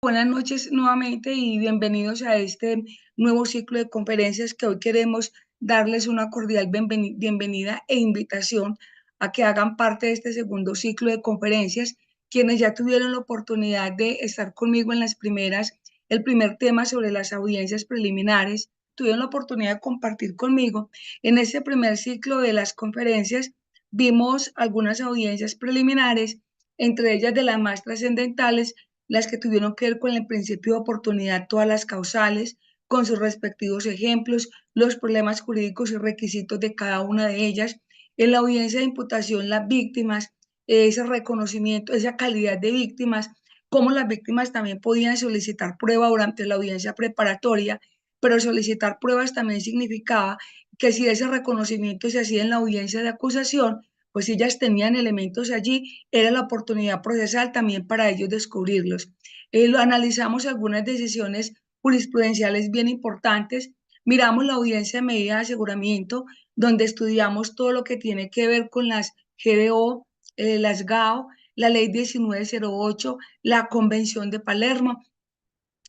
Buenas noches nuevamente y bienvenidos a este nuevo ciclo de conferencias que hoy queremos darles una cordial bienvenida e invitación a que hagan parte de este segundo ciclo de conferencias. Quienes ya tuvieron la oportunidad de estar conmigo en las primeras, el primer tema sobre las audiencias preliminares, tuvieron la oportunidad de compartir conmigo. En este primer ciclo de las conferencias vimos algunas audiencias preliminares, entre ellas de las más trascendentales, las que tuvieron que ver con el principio de oportunidad, todas las causales, con sus respectivos ejemplos, los problemas jurídicos y requisitos de cada una de ellas. En la audiencia de imputación, las víctimas, ese reconocimiento, esa calidad de víctimas, cómo las víctimas también podían solicitar prueba durante la audiencia preparatoria, pero solicitar pruebas también significaba que si ese reconocimiento se hacía en la audiencia de acusación, pues si ellas tenían elementos allí, era la oportunidad procesal también para ellos descubrirlos. Analizamos algunas decisiones jurisprudenciales bien importantes, miramos la audiencia de medida de aseguramiento, donde estudiamos todo lo que tiene que ver con las GDO, las GAO, la ley 1908, la Convención de Palermo,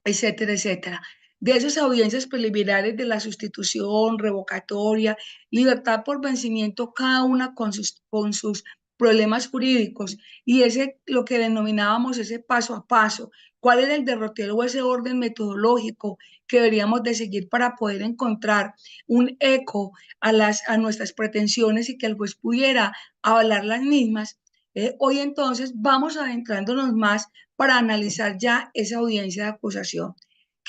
etcétera, etcétera. De esas audiencias preliminares de la sustitución, revocatoria, libertad por vencimiento, cada una con sus problemas jurídicos, y ese lo que denominábamos ese paso a paso, cuál era el derrotero o ese orden metodológico que deberíamos de seguir para poder encontrar un eco a nuestras pretensiones y que el juez pudiera avalar las mismas. Hoy entonces vamos adentrándonos más para analizar ya esa audiencia de acusación.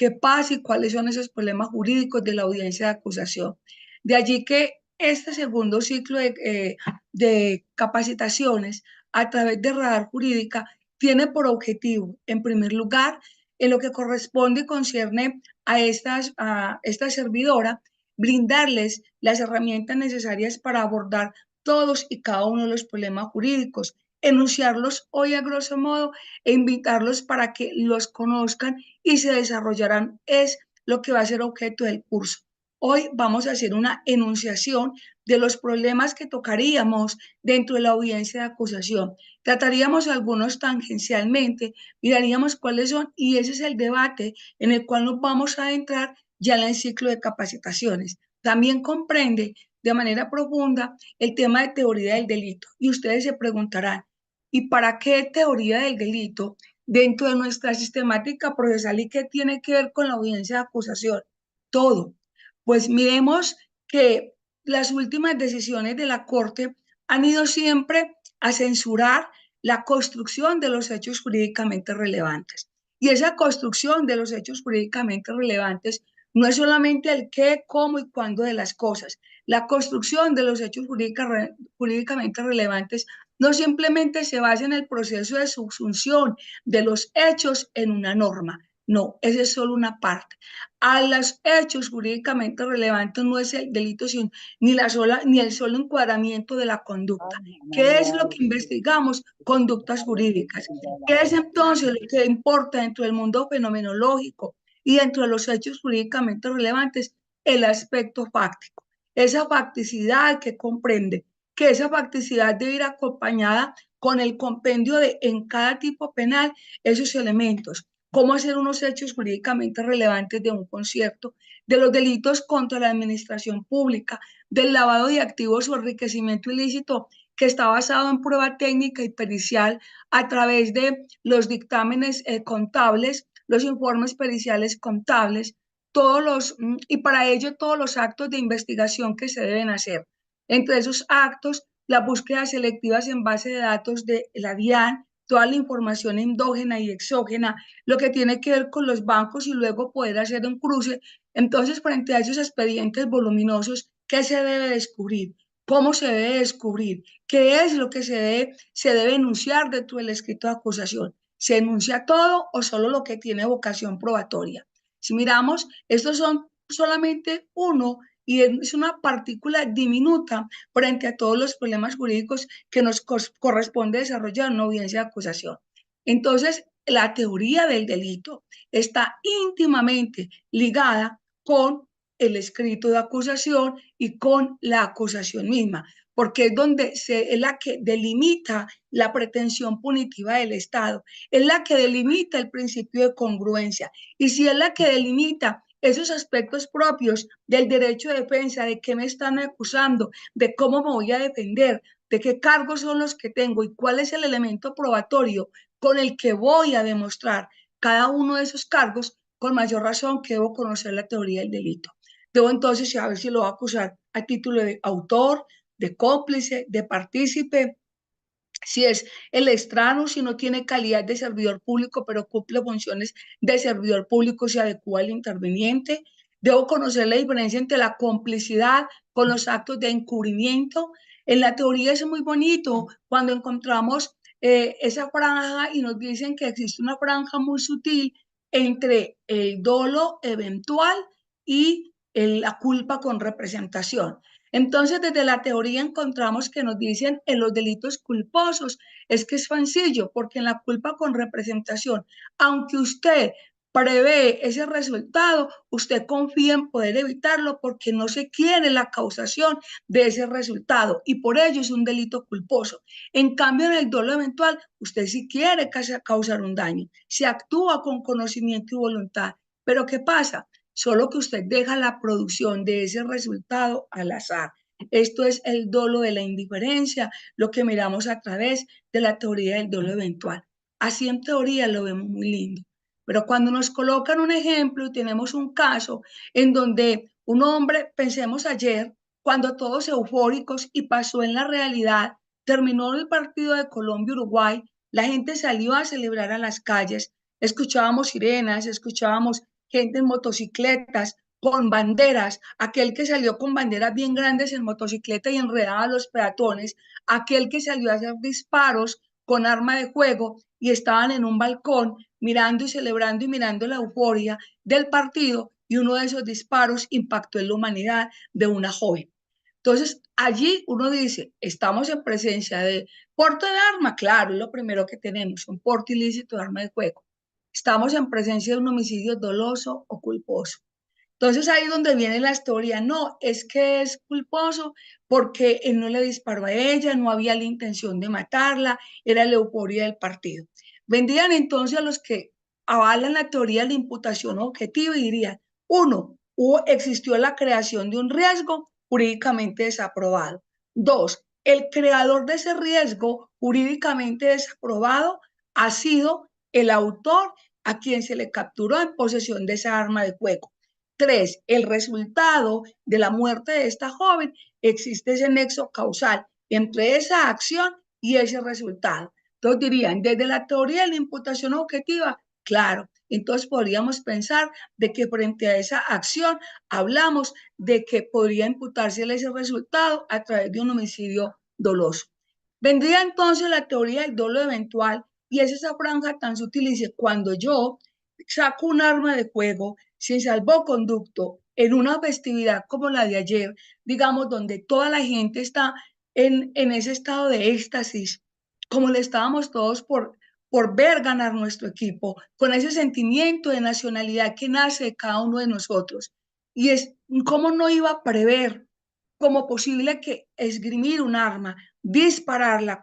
¿Qué pasa y cuáles son esos problemas jurídicos de la audiencia de acusación? De allí que este segundo ciclo de capacitaciones a través de Radar Jurídica tiene por objetivo, en primer lugar, en lo que corresponde y concierne a esta servidora, brindarles las herramientas necesarias para abordar todos y cada uno de los problemas jurídicos, enunciarlos hoy a grosso modo e invitarlos para que los conozcan y se desarrollarán, es lo que va a ser objeto del curso. Hoy vamos a hacer una enunciación de los problemas que tocaríamos dentro de la audiencia de acusación. Trataríamos algunos tangencialmente, miraríamos cuáles son, y ese es el debate en el cual nos vamos a adentrar ya en el ciclo de capacitaciones. También comprende de manera profunda el tema de teoría del delito. Y ustedes se preguntarán, ¿y para qué teoría del delito dentro de nuestra sistemática procesal y qué tiene que ver con la audiencia de acusación? Todo. Pues miremos que las últimas decisiones de la Corte han ido siempre a censurar la construcción de los hechos jurídicamente relevantes. Y esa construcción de los hechos jurídicamente relevantes no es solamente el qué, cómo y cuándo de las cosas. La construcción de los hechos jurídicamente relevantes no simplemente se basa en el proceso de subsunción de los hechos en una norma. No, esa es solo una parte. A los hechos jurídicamente relevantes no es el delito ni el solo encuadramiento de la conducta. ¿Qué es lo que investigamos? Conductas jurídicas. ¿Qué es entonces lo que importa dentro del mundo fenomenológico y dentro de los hechos jurídicamente relevantes? El aspecto fáctico, esa facticidad que comprende que esa facticidad debe ir acompañada con el compendio de en cada tipo penal esos elementos, cómo hacer unos hechos jurídicamente relevantes de un concierto, de los delitos contra la administración pública, del lavado de activos o enriquecimiento ilícito, que está basado en prueba técnica y pericial a través de los dictámenes contables, los informes periciales contables, y para ello todos los actos de investigación que se deben hacer. Entre esos actos, las búsquedas selectivas en base de datos de la DIAN, toda la información endógena y exógena, lo que tiene que ver con los bancos y luego poder hacer un cruce. Entonces, frente a esos expedientes voluminosos, ¿qué se debe descubrir? ¿Cómo se debe descubrir? ¿Qué es lo que se debe enunciar dentro del escrito de acusación? ¿Se enuncia todo o solo lo que tiene vocación probatoria? Si miramos, estos son solamente uno y es una partícula diminuta frente a todos los problemas jurídicos que nos corresponde desarrollar en una audiencia de acusación. Entonces, la teoría del delito está íntimamente ligada con el escrito de acusación y con la acusación misma. porque es es la que delimita la pretensión punitiva del Estado, es la que delimita el principio de congruencia. Y si es la que delimita esos aspectos propios del derecho de defensa, de qué me están acusando, de cómo me voy a defender, de qué cargos son los que tengo y cuál es el elemento probatorio con el que voy a demostrar cada uno de esos cargos, con mayor razón que debo conocer la teoría del delito. Debo entonces saber si lo voy a acusar a título de autor, de cómplice, de partícipe, si es el extraño, si no tiene calidad de servidor público, pero cumple funciones de servidor público, se adecua al interviniente. Debo conocer la diferencia entre la complicidad con los actos de encubrimiento. En la teoría es muy bonito cuando encontramos esa franja y nos dicen que existe una franja muy sutil entre el dolo eventual y la culpa con representación. Entonces, desde la teoría encontramos que nos dicen en los delitos culposos, es que es sencillo, porque en la culpa con representación, aunque usted prevé ese resultado, usted confía en poder evitarlo porque no se quiere la causación de ese resultado y por ello es un delito culposo. En cambio, en el dolo eventual, usted sí quiere causar un daño, se actúa con conocimiento y voluntad. Pero ¿qué pasa? Solo que usted deja la producción de ese resultado al azar. Esto es el dolo de la indiferencia, lo que miramos a través de la teoría del dolo eventual. Así en teoría lo vemos muy lindo, pero cuando nos colocan un ejemplo y tenemos un caso en donde un hombre, pensemos ayer, cuando todos eufóricos y pasó en la realidad, terminó el partido de Colombia-Uruguay, la gente salió a celebrar a las calles, escuchábamos sirenas, escuchábamos gente en motocicletas, con banderas, aquel que salió con banderas bien grandes en motocicleta y enredaba a los peatones, aquel que salió a hacer disparos con arma de fuego y estaban en un balcón mirando y celebrando y mirando la euforia del partido y uno de esos disparos impactó en la humanidad de una joven. Entonces, allí uno dice, estamos en presencia de porte de arma, claro, es lo primero que tenemos, un porte ilícito de arma de fuego. Estamos en presencia de un homicidio doloso o culposo. Entonces ahí es donde viene la historia, no, es que es culposo porque él no le disparó a ella, no había la intención de matarla, era la euforia del partido. Vendrían entonces a los que avalan la teoría de la imputación objetiva y dirían, uno, existió la creación de un riesgo jurídicamente desaprobado. Dos, el creador de ese riesgo jurídicamente desaprobado ha sido el autor a quien se le capturó en posesión de esa arma de fuego. Tres, el resultado de la muerte de esta joven, existe ese nexo causal entre esa acción y ese resultado. Entonces dirían, desde la teoría de la imputación objetiva, claro, entonces podríamos pensar de que frente a esa acción hablamos de que podría imputarse ese resultado a través de un homicidio doloso. Vendría entonces la teoría del dolo eventual y es esa franja tan sutil y dice, cuando yo saco un arma de fuego sin salvoconducto en una festividad como la de ayer, digamos, donde toda la gente está en ese estado de éxtasis, como le estábamos todos por ver ganar nuestro equipo, con ese sentimiento de nacionalidad que nace de cada uno de nosotros. Y es cómo no iba a prever como posible que esgrimir un arma, dispararla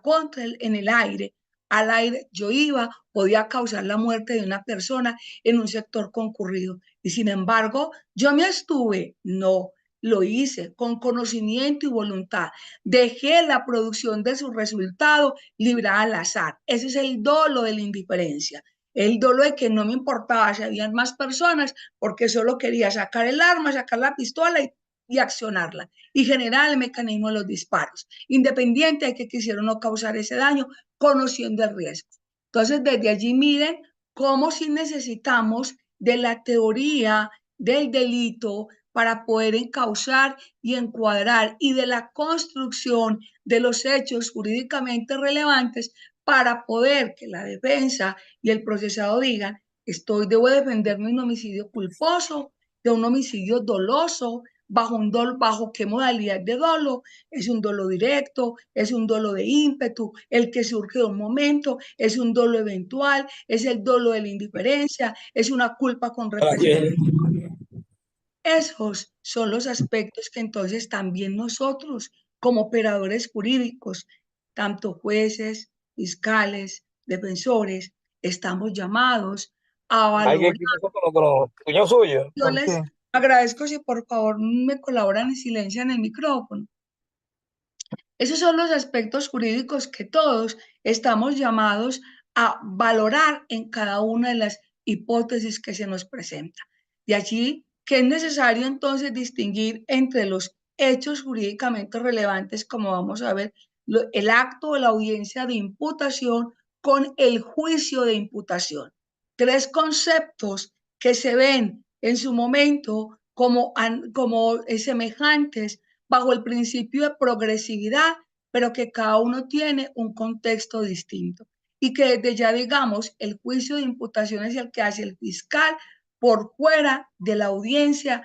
en el aire, al aire yo iba, podía causar la muerte de una persona en un sector concurrido. Y sin embargo, yo me estuve, no, lo hice con conocimiento y voluntad. Dejé la producción de su resultado librada al azar. Ese es el dolo de la indiferencia. El dolo de que no me importaba si habían más personas, porque solo quería sacar el arma, sacar la pistola y accionarla y generar el mecanismo de los disparos, independiente de que quisieron no causar ese daño, conociendo el riesgo. Entonces, desde allí miren cómo si necesitamos de la teoría del delito para poder encauzar y encuadrar y de la construcción de los hechos jurídicamente relevantes para poder que la defensa y el procesado digan, debo defenderme de un homicidio culposo, de un homicidio doloso, bajo qué modalidad de dolo, es un dolo directo, es un dolo de ímpetu, el que surge de un momento, es un dolo eventual, es el dolo de la indiferencia, es una culpa con representación. Esos son los aspectos que entonces también nosotros como operadores jurídicos, tanto jueces, fiscales, defensores, estamos llamados a Hay que valorar. quitar eso con los puños suyos. Yo ¿Por les qué? agradezco si por favor me colaboran y silencian el micrófono. Esos son los aspectos jurídicos que todos estamos llamados a valorar en cada una de las hipótesis que se nos presenta. De allí que es necesario entonces distinguir entre los hechos jurídicamente relevantes, como vamos a ver, el acto de la audiencia de imputación con el juicio de imputación. Tres conceptos que se ven en su momento como semejantes bajo el principio de progresividad, pero que cada uno tiene un contexto distinto. Y que desde ya, digamos, el juicio de imputación es el que hace el fiscal por fuera de la audiencia,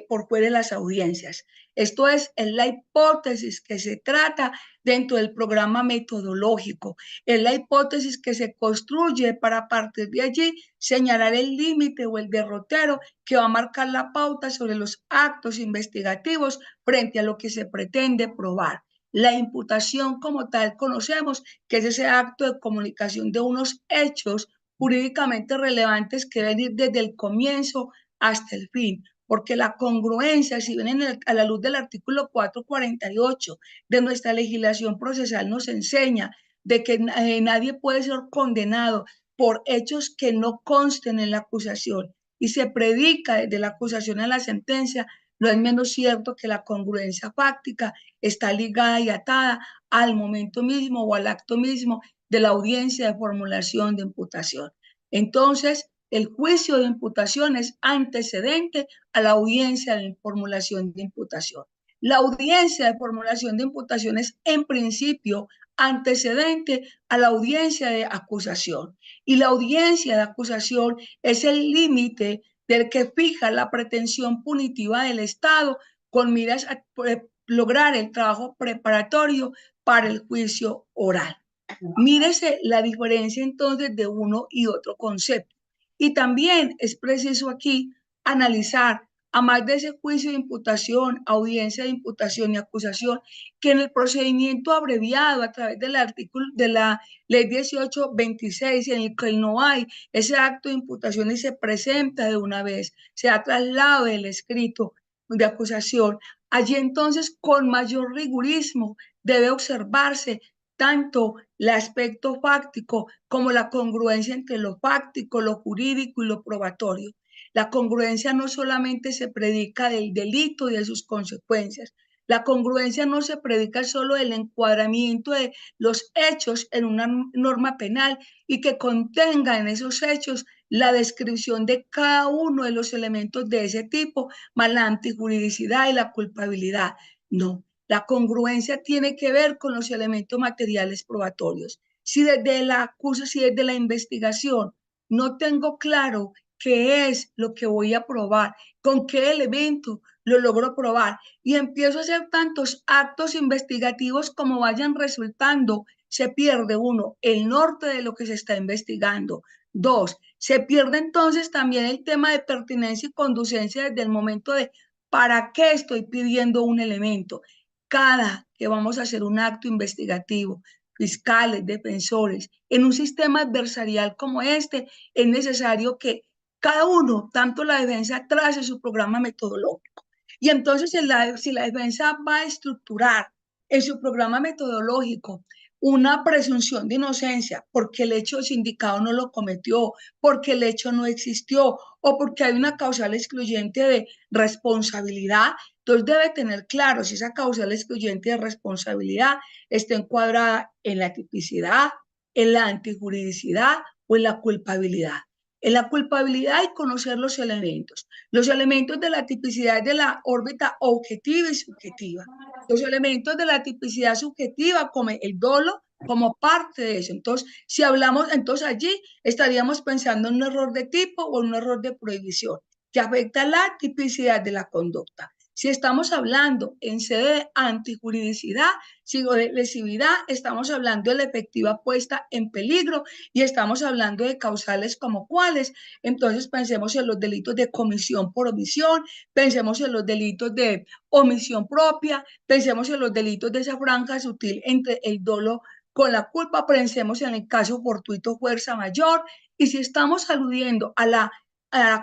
por fuera de las audiencias. Esto es la hipótesis que se trata dentro del programa metodológico. Es la hipótesis que se construye para a partir de allí señalar el límite o el derrotero que va a marcar la pauta sobre los actos investigativos frente a lo que se pretende probar. La imputación como tal conocemos que es ese acto de comunicación de unos hechos jurídicamente relevantes que deben ir desde el comienzo hasta el fin, porque la congruencia, si bien a la luz del artículo 448 de nuestra legislación procesal nos enseña de que nadie puede ser condenado por hechos que no consten en la acusación y se predica desde la acusación a la sentencia, no es menos cierto que la congruencia fáctica está ligada y atada al momento mismo o al acto mismo de la audiencia de formulación de imputación. Entonces, el juicio de imputación es antecedente a la audiencia de formulación de imputación. La audiencia de formulación de imputación es, en principio, antecedente a la audiencia de acusación. Y la audiencia de acusación es el límite del que fija la pretensión punitiva del Estado con miras a lograr el trabajo preparatorio para el juicio oral. Mírese la diferencia entonces de uno y otro concepto. Y también es preciso aquí analizar, a más de ese juicio de imputación, audiencia de imputación y acusación, que en el procedimiento abreviado a través del artículo de la ley 1826, en el que no hay ese acto de imputación y se presenta de una vez, se ha trasladado del escrito de acusación, allí entonces con mayor rigurismo debe observarse tanto el aspecto fáctico como la congruencia entre lo fáctico, lo jurídico y lo probatorio. La congruencia no solamente se predica del delito y de sus consecuencias, la congruencia no se predica solo del encuadramiento de los hechos en una norma penal y que contenga en esos hechos la descripción de cada uno de los elementos de ese tipo, más la antijuridicidad y la culpabilidad. No, la congruencia tiene que ver con los elementos materiales probatorios. Si desde la investigación no tengo claro qué es lo que voy a probar, con qué elemento lo logro probar y empiezo a hacer tantos actos investigativos como vayan resultando, se pierde uno, el norte de lo que se está investigando. Dos, se pierde entonces también el tema de pertinencia y conducencia desde el momento de para qué estoy pidiendo un elemento. Cada que vamos a hacer un acto investigativo, fiscales, defensores, en un sistema adversarial como este, es necesario que cada uno, tanto la defensa, trace su programa metodológico. Y entonces, si la defensa va a estructurar en su programa metodológico una presunción de inocencia porque el hecho sindicado no lo cometió, porque el hecho no existió o porque hay una causal excluyente de responsabilidad, entonces debe tener claro si esa causal excluyente de responsabilidad está encuadrada en la tipicidad, en la antijuridicidad o en la culpabilidad. En la culpabilidad hay conocer los elementos de la tipicidad de la órbita objetiva y subjetiva, los elementos de la tipicidad subjetiva como el dolo como parte de eso. Entonces, si hablamos, entonces allí estaríamos pensando en un error de tipo o en un error de prohibición que afecta la tipicidad de la conducta. Si estamos hablando en sede de antijuridicidad, o de lesividad, estamos hablando de la efectiva puesta en peligro y estamos hablando de causales como cuáles. Entonces pensemos en los delitos de comisión por omisión, pensemos en los delitos de omisión propia, pensemos en los delitos de esa franja sutil entre el dolo con la culpa, pensemos en el caso fortuito fuerza mayor, y si estamos aludiendo a la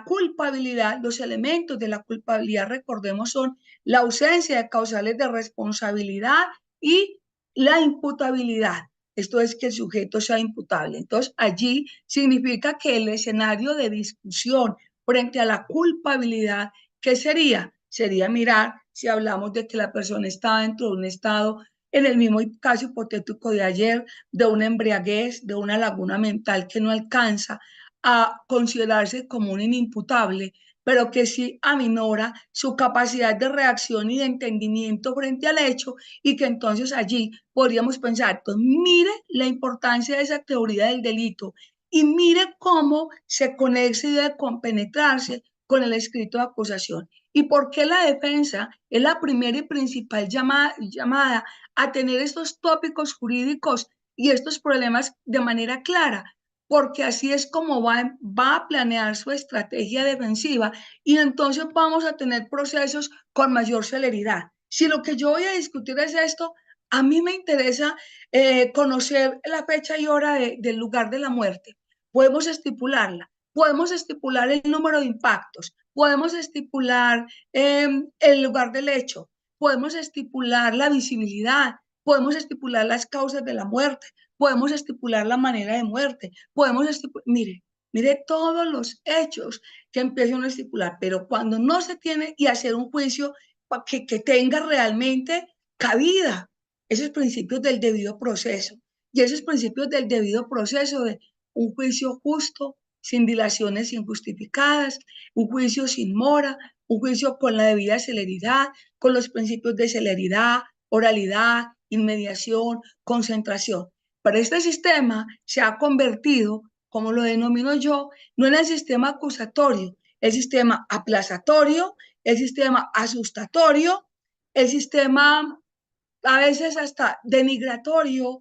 culpabilidad, los elementos de la culpabilidad, recordemos, son la ausencia de causales de responsabilidad y la imputabilidad. Esto es que el sujeto sea imputable. Entonces, allí significa que el escenario de discusión frente a la culpabilidad, ¿qué sería? Sería mirar si hablamos de que la persona está dentro de un estado, en el mismo caso hipotético de ayer, de una embriaguez, de una laguna mental que no alcanza a considerarse como un inimputable, pero que sí aminora su capacidad de reacción y de entendimiento frente al hecho, y que entonces allí podríamos pensar, pues mire la importancia de esa teoría del delito y mire cómo se conexa y debe compenetrarse con el escrito de acusación. ¿Y por qué la defensa es la primera y principal llamada a tener estos tópicos jurídicos y estos problemas de manera clara? Porque así es como va a planear su estrategia defensiva y entonces vamos a tener procesos con mayor celeridad. Si lo que yo voy a discutir es esto, a mí me interesa conocer la fecha y hora del lugar de la muerte. Podemos estipularla, podemos estipular el número de impactos, podemos estipular el lugar del hecho, podemos estipular la visibilidad, podemos estipular las causas de la muerte, podemos estipular la manera de muerte, podemos estipular, mire todos los hechos que empiezan a estipular, pero cuando no se tiene y hacer un juicio que tenga realmente cabida esos principios del debido proceso y esos principios del debido proceso de un juicio justo, sin dilaciones injustificadas, un juicio sin mora, un juicio con la debida celeridad, con los principios de celeridad, oralidad, inmediación, concentración. Pero este sistema se ha convertido, como lo denomino yo, no en el sistema acusatorio, el sistema aplazatorio, el sistema asustatorio, el sistema a veces hasta denigratorio,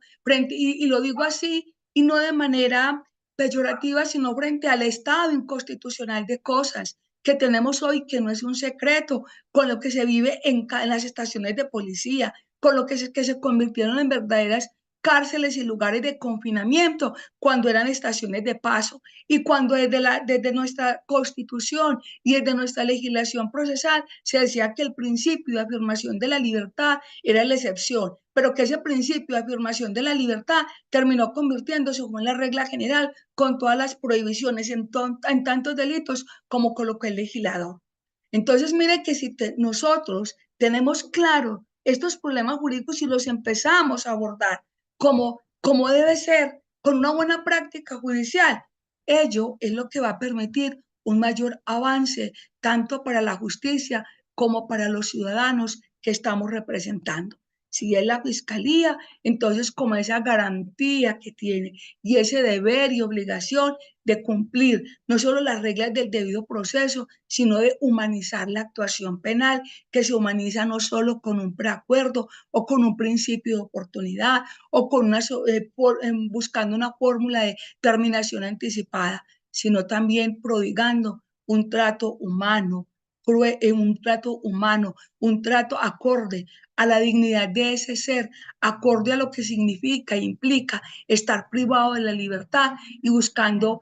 y lo digo así, y no de manera peyorativa, sino frente al estado inconstitucional de cosas que tenemos hoy, que no es un secreto, con lo que se vive en las estaciones de policía, con lo que se convirtieron en verdaderas cárceles y lugares de confinamiento cuando eran estaciones de paso, y cuando desde nuestra constitución y desde nuestra legislación procesal se decía que el principio de afirmación de la libertad era la excepción, pero que ese principio de afirmación de la libertad terminó convirtiéndose en la regla general con todas las prohibiciones en tantos delitos como colocó el legislador. Entonces, mire que si nosotros tenemos claro estos problemas jurídicos y los empezamos a abordar como debe ser, con una buena práctica judicial, ello es lo que va a permitir un mayor avance tanto para la justicia como para los ciudadanos que estamos representando. Si es la fiscalía, entonces como esa garantía que tiene y ese deber y obligación de cumplir no solo las reglas del debido proceso, sino de humanizar la actuación penal, que se humaniza no solo con un preacuerdo o con un principio de oportunidad o buscando una fórmula de terminación anticipada, sino también prodigando un trato humano, un trato acorde a la dignidad de ese ser, acorde a lo que significa e implica estar privado de la libertad y buscando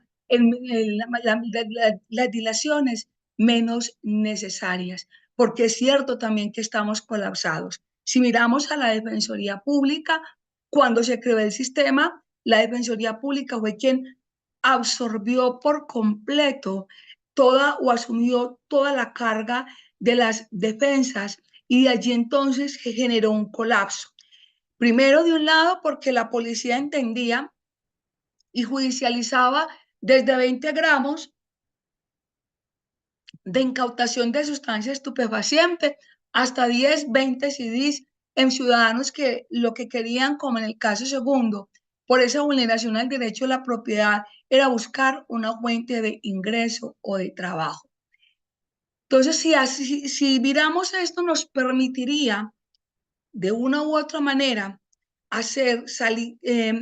las dilaciones menos necesarias, porque es cierto también que estamos colapsados. Si miramos a la Defensoría Pública, cuando se creó el sistema, la Defensoría Pública fue quien absorbió por completo toda o asumió toda la carga de las defensas y de allí entonces se generó un colapso. Primero, de un lado, porque la policía entendía y judicializaba desde 20 gramos de incautación de sustancias estupefacientes hasta 10, 20 CDs en ciudadanos que lo que querían, como en el caso segundo, por esa vulneración al derecho a la propiedad, era buscar una fuente de ingreso o de trabajo. Entonces, si miramos esto, nos permitiría de una u otra manera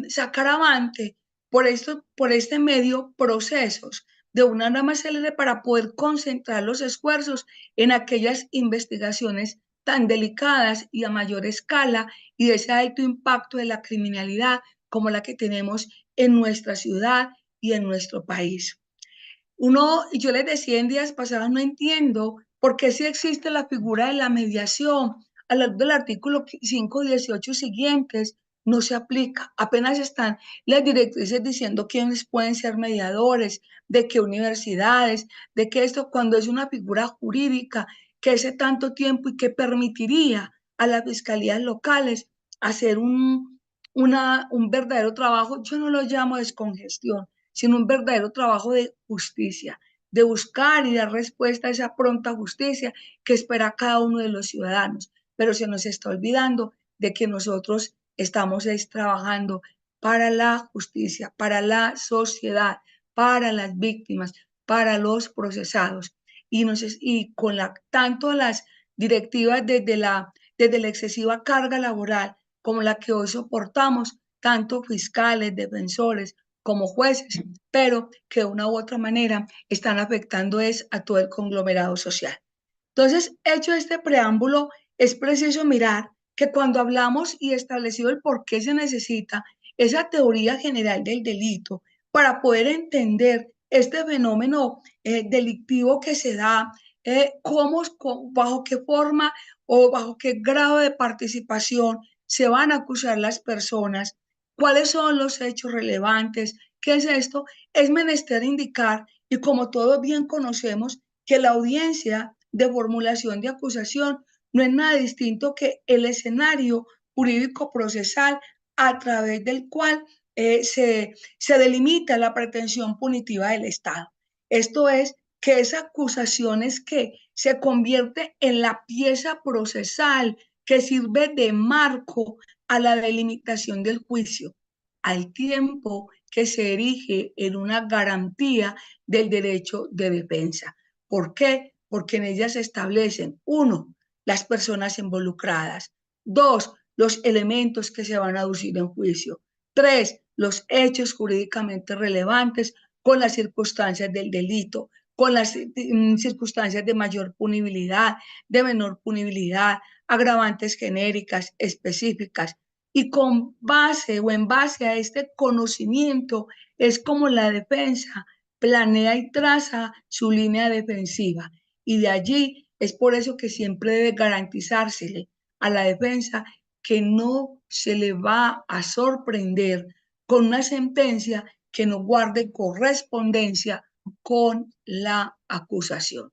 sacar avante por este medio procesos de una norma célere para poder concentrar los esfuerzos en aquellas investigaciones tan delicadas y a mayor escala y de ese alto impacto de la criminalidad como la que tenemos en nuestra ciudad y en nuestro país. Yo les decía en días pasados, no entiendo por qué si existe la figura de la mediación del artículo 518 siguientes, no se aplica. Apenas están las directrices diciendo quiénes pueden ser mediadores, de qué universidades, de qué esto, cuando es una figura jurídica que hace tanto tiempo y que permitiría a las fiscalías locales hacer un verdadero trabajo. Yo no lo llamo descongestión, sino un verdadero trabajo de justicia, de buscar y dar respuesta a esa pronta justicia que espera cada uno de los ciudadanos. Pero se nos está olvidando de que nosotros estamos trabajando para la justicia, para la sociedad, para las víctimas, para los procesados. Y con tanto las directivas desde la excesiva carga laboral como la que hoy soportamos, tanto fiscales, defensores, como jueces, pero que de una u otra manera están afectando a todo el conglomerado social. Entonces, hecho este preámbulo, es preciso mirar que cuando hablamos y establecido el por qué se necesita esa teoría general del delito para poder entender este fenómeno delictivo que se da, bajo qué forma o bajo qué grado de participación se van a acusar las personas, cuáles son los hechos relevantes, qué es esto, es menester indicar, y como todos bien conocemos, que la audiencia de formulación de acusación no es nada distinto que el escenario jurídico procesal a través del cual se delimita la pretensión punitiva del Estado. Esto es que esa acusación es que se convierte en la pieza procesal que sirve de marco a la delimitación del juicio, al tiempo que se erige en una garantía del derecho de defensa. ¿Por qué? Porque en ellas se establecen, uno, las personas involucradas; dos, los elementos que se van a aducir en juicio; tres, los hechos jurídicamente relevantes con las circunstancias del delito, con las circunstancias de mayor punibilidad, de menor punibilidad, agravantes genéricas, específicas. Y con base o en base a este conocimiento es como la defensa planea y traza su línea defensiva. Y de allí es por eso que siempre debe garantizársele a la defensa que no se le va a sorprender con una sentencia que no guarde correspondencia con la acusación.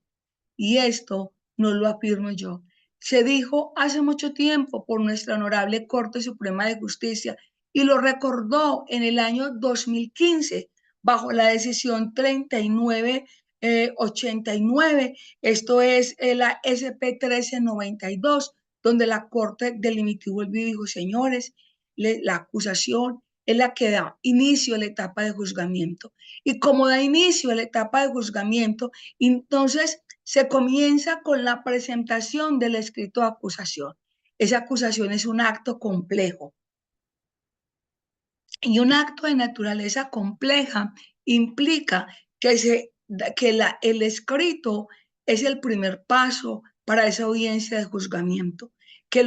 Y esto no lo afirmo yo. Se dijo hace mucho tiempo por nuestra honorable Corte Suprema de Justicia y lo recordó en el año 2015 bajo la decisión 3989, esto es la SP 1392, donde la Corte delimitó y dijo, señores, la acusación es la que da inicio a la etapa de juzgamiento. Y como da inicio a la etapa de juzgamiento, entonces se comienza con la presentación del escrito de acusación. Esa acusación es un acto complejo. Y un acto de naturaleza compleja implica el escrito es el primer paso para esa audiencia de juzgamiento, que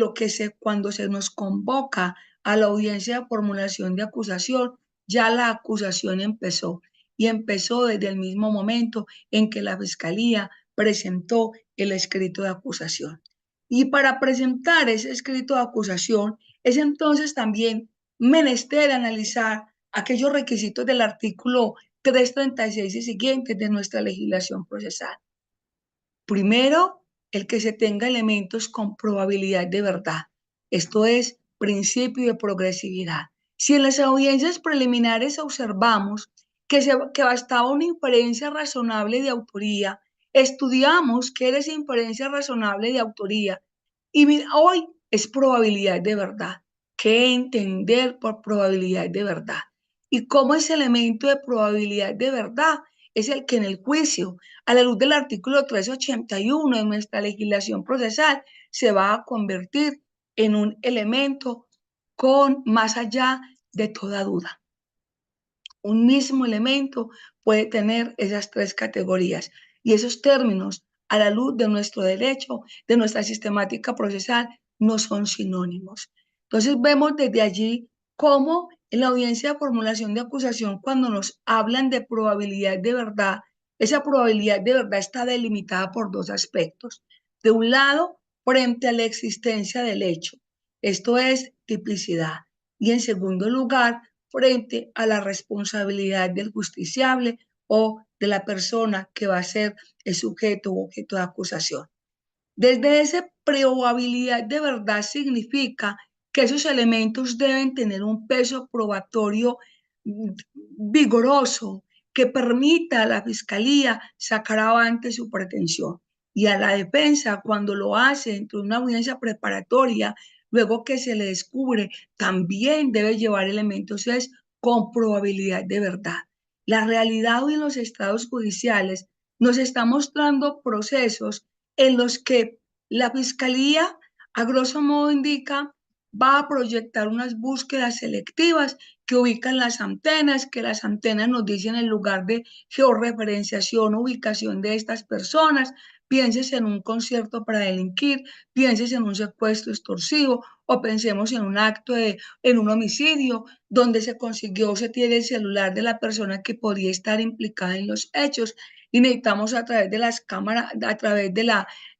cuando se nos convoca a la audiencia de formulación de acusación, ya la acusación empezó, y empezó desde el mismo momento en que la Fiscalía presentó el escrito de acusación. Y para presentar ese escrito de acusación es entonces también menester analizar aquellos requisitos del artículo 336 y siguientes de nuestra legislación procesal. Primero, el que se tenga elementos con probabilidad de verdad. Esto es principio de progresividad. Si en las audiencias preliminares observamos que bastaba una inferencia razonable de autoría, estudiamos qué era esa inferencia razonable de autoría y hoy es probabilidad de verdad. ¿Qué entender por probabilidad de verdad? ¿Y cómo ese elemento de probabilidad de verdad es el que en el juicio, a la luz del artículo 381 de nuestra legislación procesal, se va a convertir en un elemento con más allá de toda duda. Un mismo elemento puede tener esas tres categorías y esos términos a la luz de nuestro derecho, de nuestra sistemática procesal, no son sinónimos. Entonces vemos desde allí cómo en la audiencia de formulación de acusación, cuando nos hablan de probabilidad de verdad, esa probabilidad de verdad está delimitada por dos aspectos. De un lado, frente a la existencia del hecho, esto es tipicidad. Y en segundo lugar, frente a la responsabilidad del justiciable o de la persona que va a ser el sujeto o objeto de acusación. Desde esa probabilidad de verdad significa que esos elementos deben tener un peso probatorio vigoroso que permita a la fiscalía sacar avante su pretensión y a la defensa cuando lo hace dentro de una audiencia preparatoria, luego que se le descubre, también debe llevar elementos es con probabilidad de verdad. La realidad hoy en los estados judiciales nos está mostrando procesos en los que la fiscalía, a grosso modo, indica va a proyectar unas búsquedas selectivas que ubican las antenas, que las antenas nos dicen el lugar de georreferenciación, ubicación de estas personas, pienses en un concierto para delinquir, pienses en un secuestro extorsivo o pensemos en un acto en un homicidio donde se consiguió, se tiene el celular de la persona que podría estar implicada en los hechos y necesitamos a través de las cámaras, a través del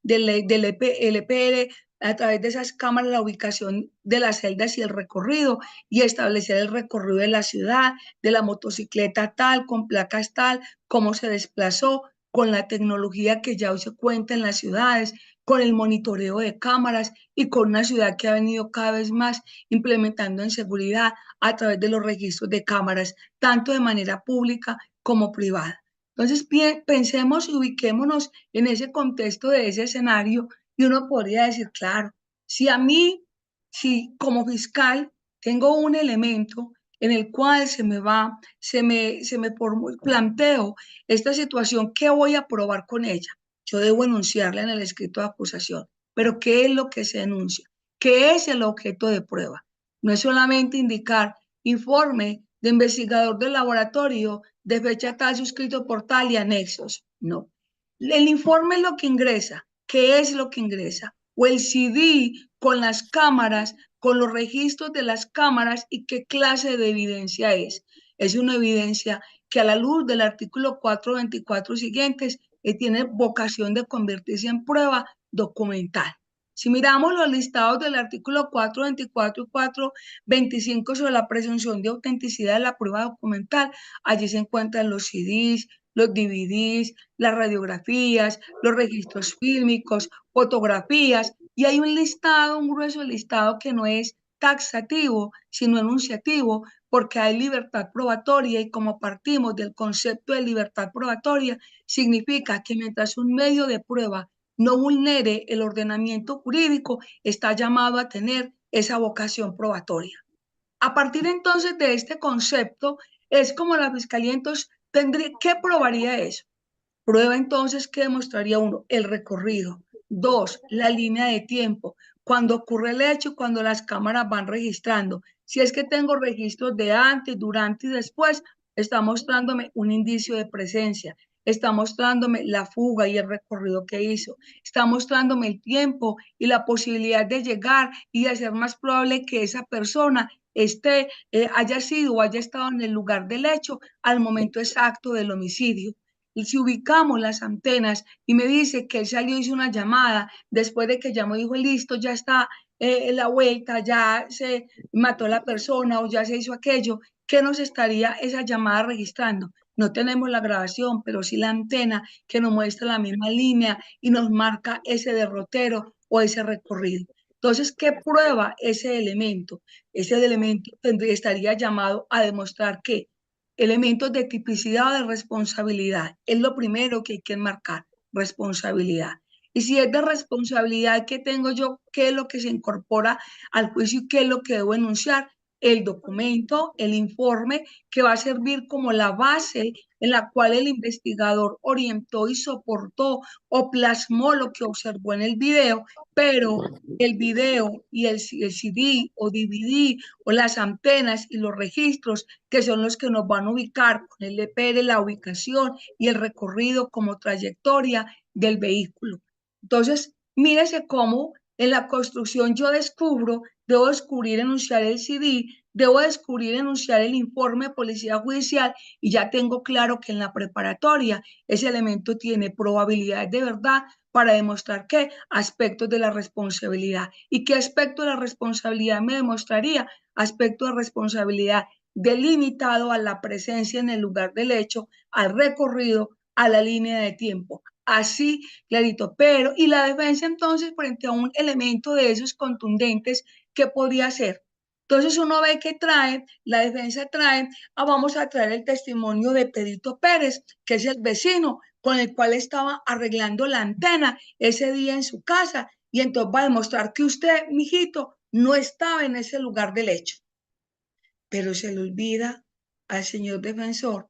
LPR, a través de esas cámaras, la ubicación de las celdas y el recorrido y establecer el recorrido de la ciudad, de la motocicleta tal, con placas tal, cómo se desplazó, con la tecnología que ya hoy se cuenta en las ciudades, con el monitoreo de cámaras y con una ciudad que ha venido cada vez más implementando en seguridad a través de los registros de cámaras, tanto de manera pública como privada. Entonces, pensemos y ubiquémonos en ese contexto de ese escenario y uno podría decir, claro, si a mí, si como fiscal tengo un elemento en el cual se me planteo esta situación, ¿qué voy a probar con ella? Yo debo enunciarla en el escrito de acusación, pero ¿qué es lo que se denuncia? ¿Qué es el objeto de prueba? No es solamente indicar informe de investigador del laboratorio de fecha tal suscrito por tal y anexos. No. El informe es lo que ingresa. ¿Qué es lo que ingresa? O el CD con las cámaras, con los registros de las cámaras y qué clase de evidencia es. Es una evidencia que a la luz del artículo 424 siguientes tiene vocación de convertirse en prueba documental. Si miramos los listados del artículo 424 y 425 sobre la presunción de autenticidad de la prueba documental, allí se encuentran los CDs, los DVDs, las radiografías, los registros fílmicos, fotografías, y hay un listado, un grueso listado que no es taxativo, sino enunciativo, porque hay libertad probatoria y como partimos del concepto de libertad probatoria, significa que mientras un medio de prueba no vulnere el ordenamiento jurídico, está llamado a tener esa vocación probatoria. A partir entonces de este concepto, es como la fiscalía entonces tendría, ¿qué probaría eso? Prueba entonces que demostraría uno, el recorrido. Dos, la línea de tiempo. Cuando ocurre el hecho, cuando las cámaras van registrando. Si es que tengo registros de antes, durante y después, está mostrándome un indicio de presencia. Está mostrándome la fuga y el recorrido que hizo. Está mostrándome el tiempo y la posibilidad de llegar y de hacer más probable que esa persona haya sido o haya estado en el lugar del hecho al momento exacto del homicidio. Y si ubicamos las antenas y me dice que él salió, hizo una llamada, después de que llamó, dijo, listo, ya está la vuelta, ya se mató la persona o ya se hizo aquello, ¿qué nos estaría esa llamada registrando? No tenemos la grabación, pero sí la antena que nos muestra la misma línea y nos marca ese derrotero o ese recorrido. Entonces, ¿qué prueba ese elemento? Ese elemento estaría llamado a demostrar que elementos de tipicidad o de responsabilidad. Es lo primero que hay que enmarcar, responsabilidad. Y si es de responsabilidad que tengo yo, qué es lo que se incorpora al juicio y qué es lo que debo enunciar, el documento, el informe, que va a servir como la base en la cual el investigador orientó y soportó o plasmó lo que observó en el video, pero el video y el CD o DVD o las antenas y los registros, que son los que nos van a ubicar con el EPR, la ubicación y el recorrido como trayectoria del vehículo. Entonces, mírese cómo en la construcción yo debo descubrir, enunciar el CD, debo descubrir, enunciar el informe de policía judicial y ya tengo claro que en la preparatoria ese elemento tiene probabilidades de verdad para demostrar qué aspectos de la responsabilidad. ¿Y qué aspecto de la responsabilidad me demostraría? Aspecto de responsabilidad delimitado a la presencia en el lugar del hecho, al recorrido, a la línea de tiempo. Así, clarito. Pero, ¿y la defensa entonces frente a un elemento de esos contundentes, qué podría hacer? Entonces uno ve que trae, la defensa trae, vamos a traer el testimonio de Pedrito Pérez, que es el vecino con el cual estaba arreglando la antena ese día en su casa, y entonces va a demostrar que usted, mijito, no estaba en ese lugar del hecho. Pero se le olvida al señor defensor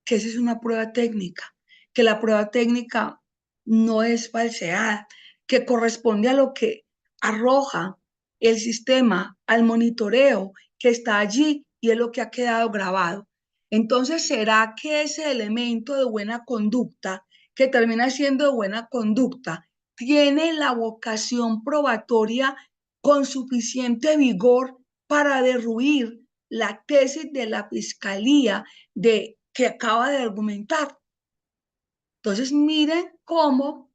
que esa es una prueba técnica, que la prueba técnica no es falseada, que corresponde a lo que arroja el sistema, al monitoreo que está allí y es lo que ha quedado grabado. Entonces, ¿será que ese elemento de buena conducta, que termina siendo de buena conducta, tiene la vocación probatoria con suficiente vigor para derruir la tesis de la fiscalía que acaba de argumentar? Entonces, miren cómo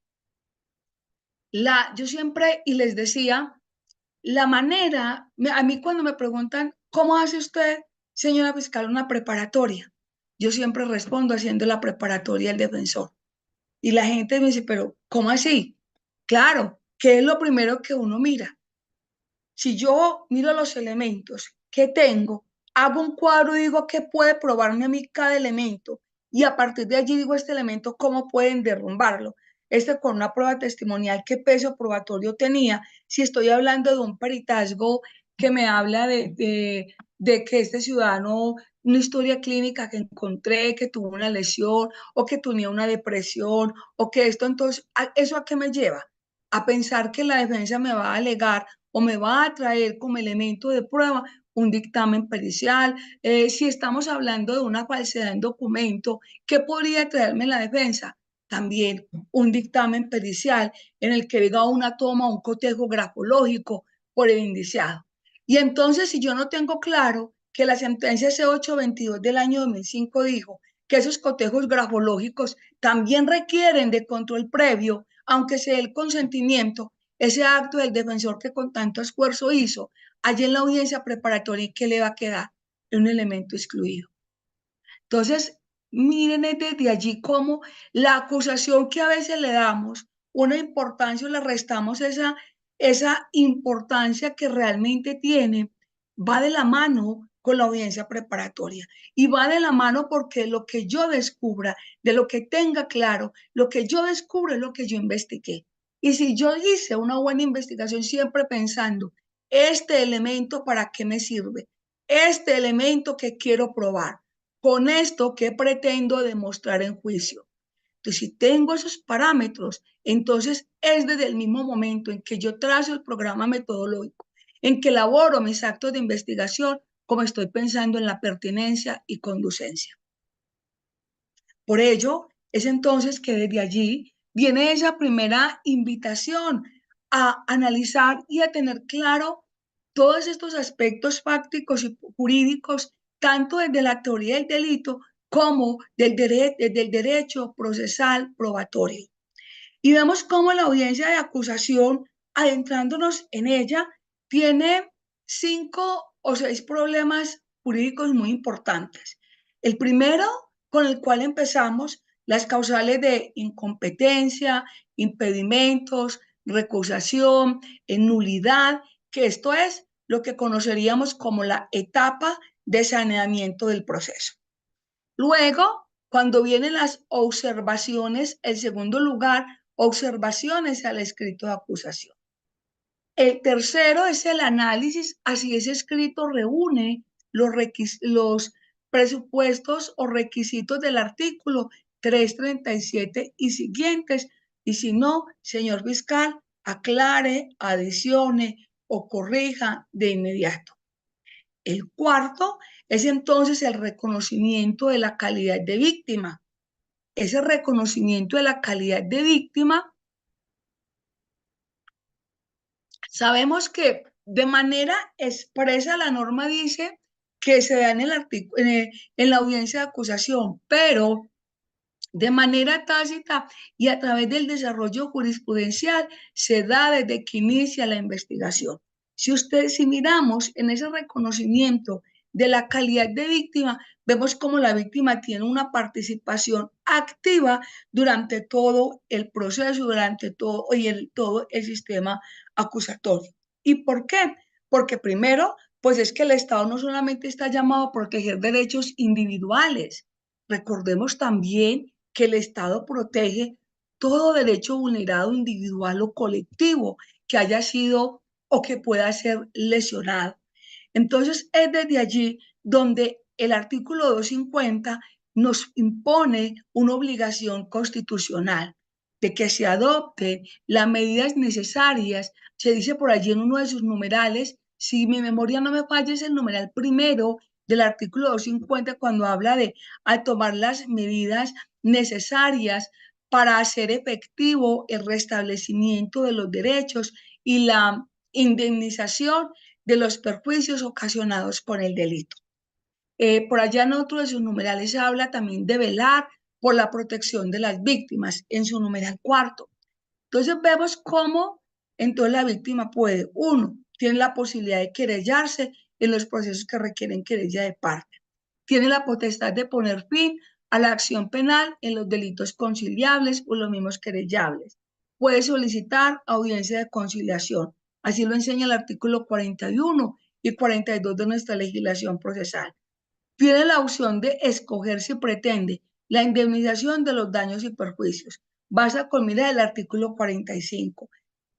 yo siempre, y les decía, la manera, a mí cuando me preguntan, ¿cómo hace usted, señora fiscal, una preparatoria? Yo siempre respondo haciendo la preparatoria del defensor. Y la gente me dice, pero ¿cómo así? Claro, ¿qué es lo primero que uno mira? Si yo miro los elementos que tengo, hago un cuadro y digo qué puede probarme a mí cada elemento, y a partir de allí digo este elemento cómo pueden derrumbarlo. Este con una prueba testimonial, qué peso probatorio tenía. Si estoy hablando de un peritazgo que me habla de que este ciudadano, una historia clínica que encontré, que tuvo una lesión o que tenía una depresión o que esto, entonces, ¿eso a qué me lleva? A pensar que la defensa me va a alegar o me va a traer como elemento de prueba un dictamen pericial. Si estamos hablando de una falsedad en documento, ¿qué podría traerme la defensa? También un dictamen pericial en el que diga una toma, un cotejo grafológico por el indiciado. Y entonces, si yo no tengo claro que la sentencia C822 del año 2005 dijo que esos cotejos grafológicos también requieren de control previo, aunque sea el consentimiento, ese acto del defensor que con tanto esfuerzo hizo, allí en la audiencia preparatoria, ¿qué le va a quedar? Un elemento excluido. Entonces, miren desde allí cómo la acusación que a veces le damos una importancia o le restamos esa importancia que realmente tiene, va de la mano con la audiencia preparatoria y va de la mano porque lo que yo descubra, de lo que tenga claro, lo que yo descubro es lo que yo investigué. Y si yo hice una buena investigación siempre pensando, este elemento para qué me sirve, este elemento que quiero probar, con esto que pretendo demostrar en juicio. Entonces, si tengo esos parámetros, entonces es desde el mismo momento en que yo trazo el programa metodológico, en que elaboro mis actos de investigación, como estoy pensando en la pertinencia y conducencia. Por ello, es entonces que desde allí viene esa primera invitación a analizar y a tener claro todos estos aspectos fácticos y jurídicos, tanto desde la teoría del delito como desde el derecho procesal probatorio. Y vemos cómo la audiencia de acusación, adentrándonos en ella, tiene 5 o 6 problemas jurídicos muy importantes. El primero, con el cual empezamos, las causales de incompetencia, impedimentos, recusación, nulidad, que esto es lo que conoceríamos como la etapa de saneamiento del proceso. Luego, cuando vienen las observaciones, el segundo lugar, observaciones al escrito de acusación. El tercero es el análisis, así es escrito, reúne los presupuestos o requisitos del artículo 337 y siguientes, y si no, señor fiscal, aclare, adicione o corrija de inmediato. El cuarto es entonces el reconocimiento de la calidad de víctima. Ese reconocimiento de la calidad de víctima, sabemos que de manera expresa la norma dice que se da en el artículo, en la audiencia de acusación, pero de manera tácita y a través del desarrollo jurisprudencial se da desde que inicia la investigación. Si miramos en ese reconocimiento de la calidad de víctima, vemos cómo la víctima tiene una participación activa durante todo el proceso, durante todo el sistema acusatorio. ¿Y por qué? Porque primero, pues es que el Estado no solamente está llamado a proteger derechos individuales, recordemos también que el Estado protege todo derecho vulnerado individual o colectivo que haya sido o que pueda ser lesionado. Entonces, es desde allí donde el artículo 250 nos impone una obligación constitucional de que se adopten las medidas necesarias. Se dice por allí en uno de sus numerales, si mi memoria no me falla, es el numeral primero del artículo 250 cuando habla de al tomar las medidas necesarias para hacer efectivo el restablecimiento de los derechos y la indemnización de los perjuicios ocasionados por el delito. Por allá en otro de sus numerales habla también de velar por la protección de las víctimas en su numeral cuarto. Entonces vemos cómo entonces la víctima puede, uno, tiene la posibilidad de querellarse en los procesos que requieren querella de parte. Tiene la potestad de poner fin a la acción penal en los delitos conciliables o los mismos querellables. Puede solicitar audiencia de conciliación. Así lo enseña el artículo 41 y 42 de nuestra legislación procesal. Tiene la opción de escoger si pretende la indemnización de los daños y perjuicios. Basta con mirar el artículo 45.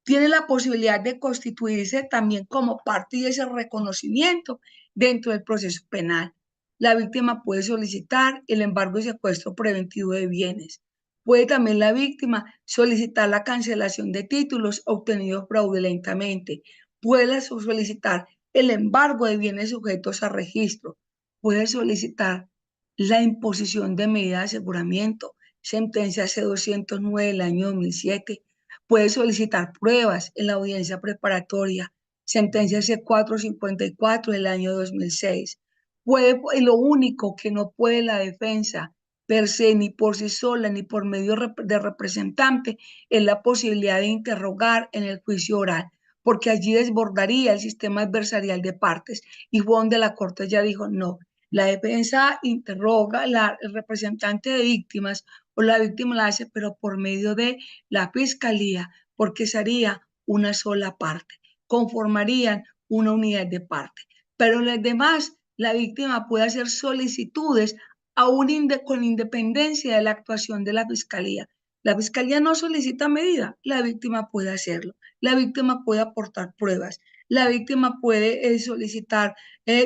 Tiene la posibilidad de constituirse también como parte de ese reconocimiento dentro del proceso penal. La víctima puede solicitar el embargo y secuestro preventivo de bienes. Puede también la víctima solicitar la cancelación de títulos obtenidos fraudulentamente. Puede solicitar el embargo de bienes sujetos a registro. Puede solicitar la imposición de medida de aseguramiento, sentencia C-209 del año 2007. Puede solicitar pruebas en la audiencia preparatoria, sentencia C-454 del año 2006. Lo único que no puede la defensa per se, ni por sí sola, ni por medio de representante, es la posibilidad de interrogar en el juicio oral, porque allí desbordaría el sistema adversarial de partes, y fue donde la Corte ya dijo, no, la defensa interroga, el representante de víctimas o la víctima la hace, pero por medio de la fiscalía, porque sería una sola parte, conformarían una unidad de parte. Pero los demás, la víctima puede hacer solicitudes aún con independencia de la actuación de la fiscalía. La fiscalía no solicita medida, la víctima puede hacerlo. La víctima puede aportar pruebas. La víctima puede solicitar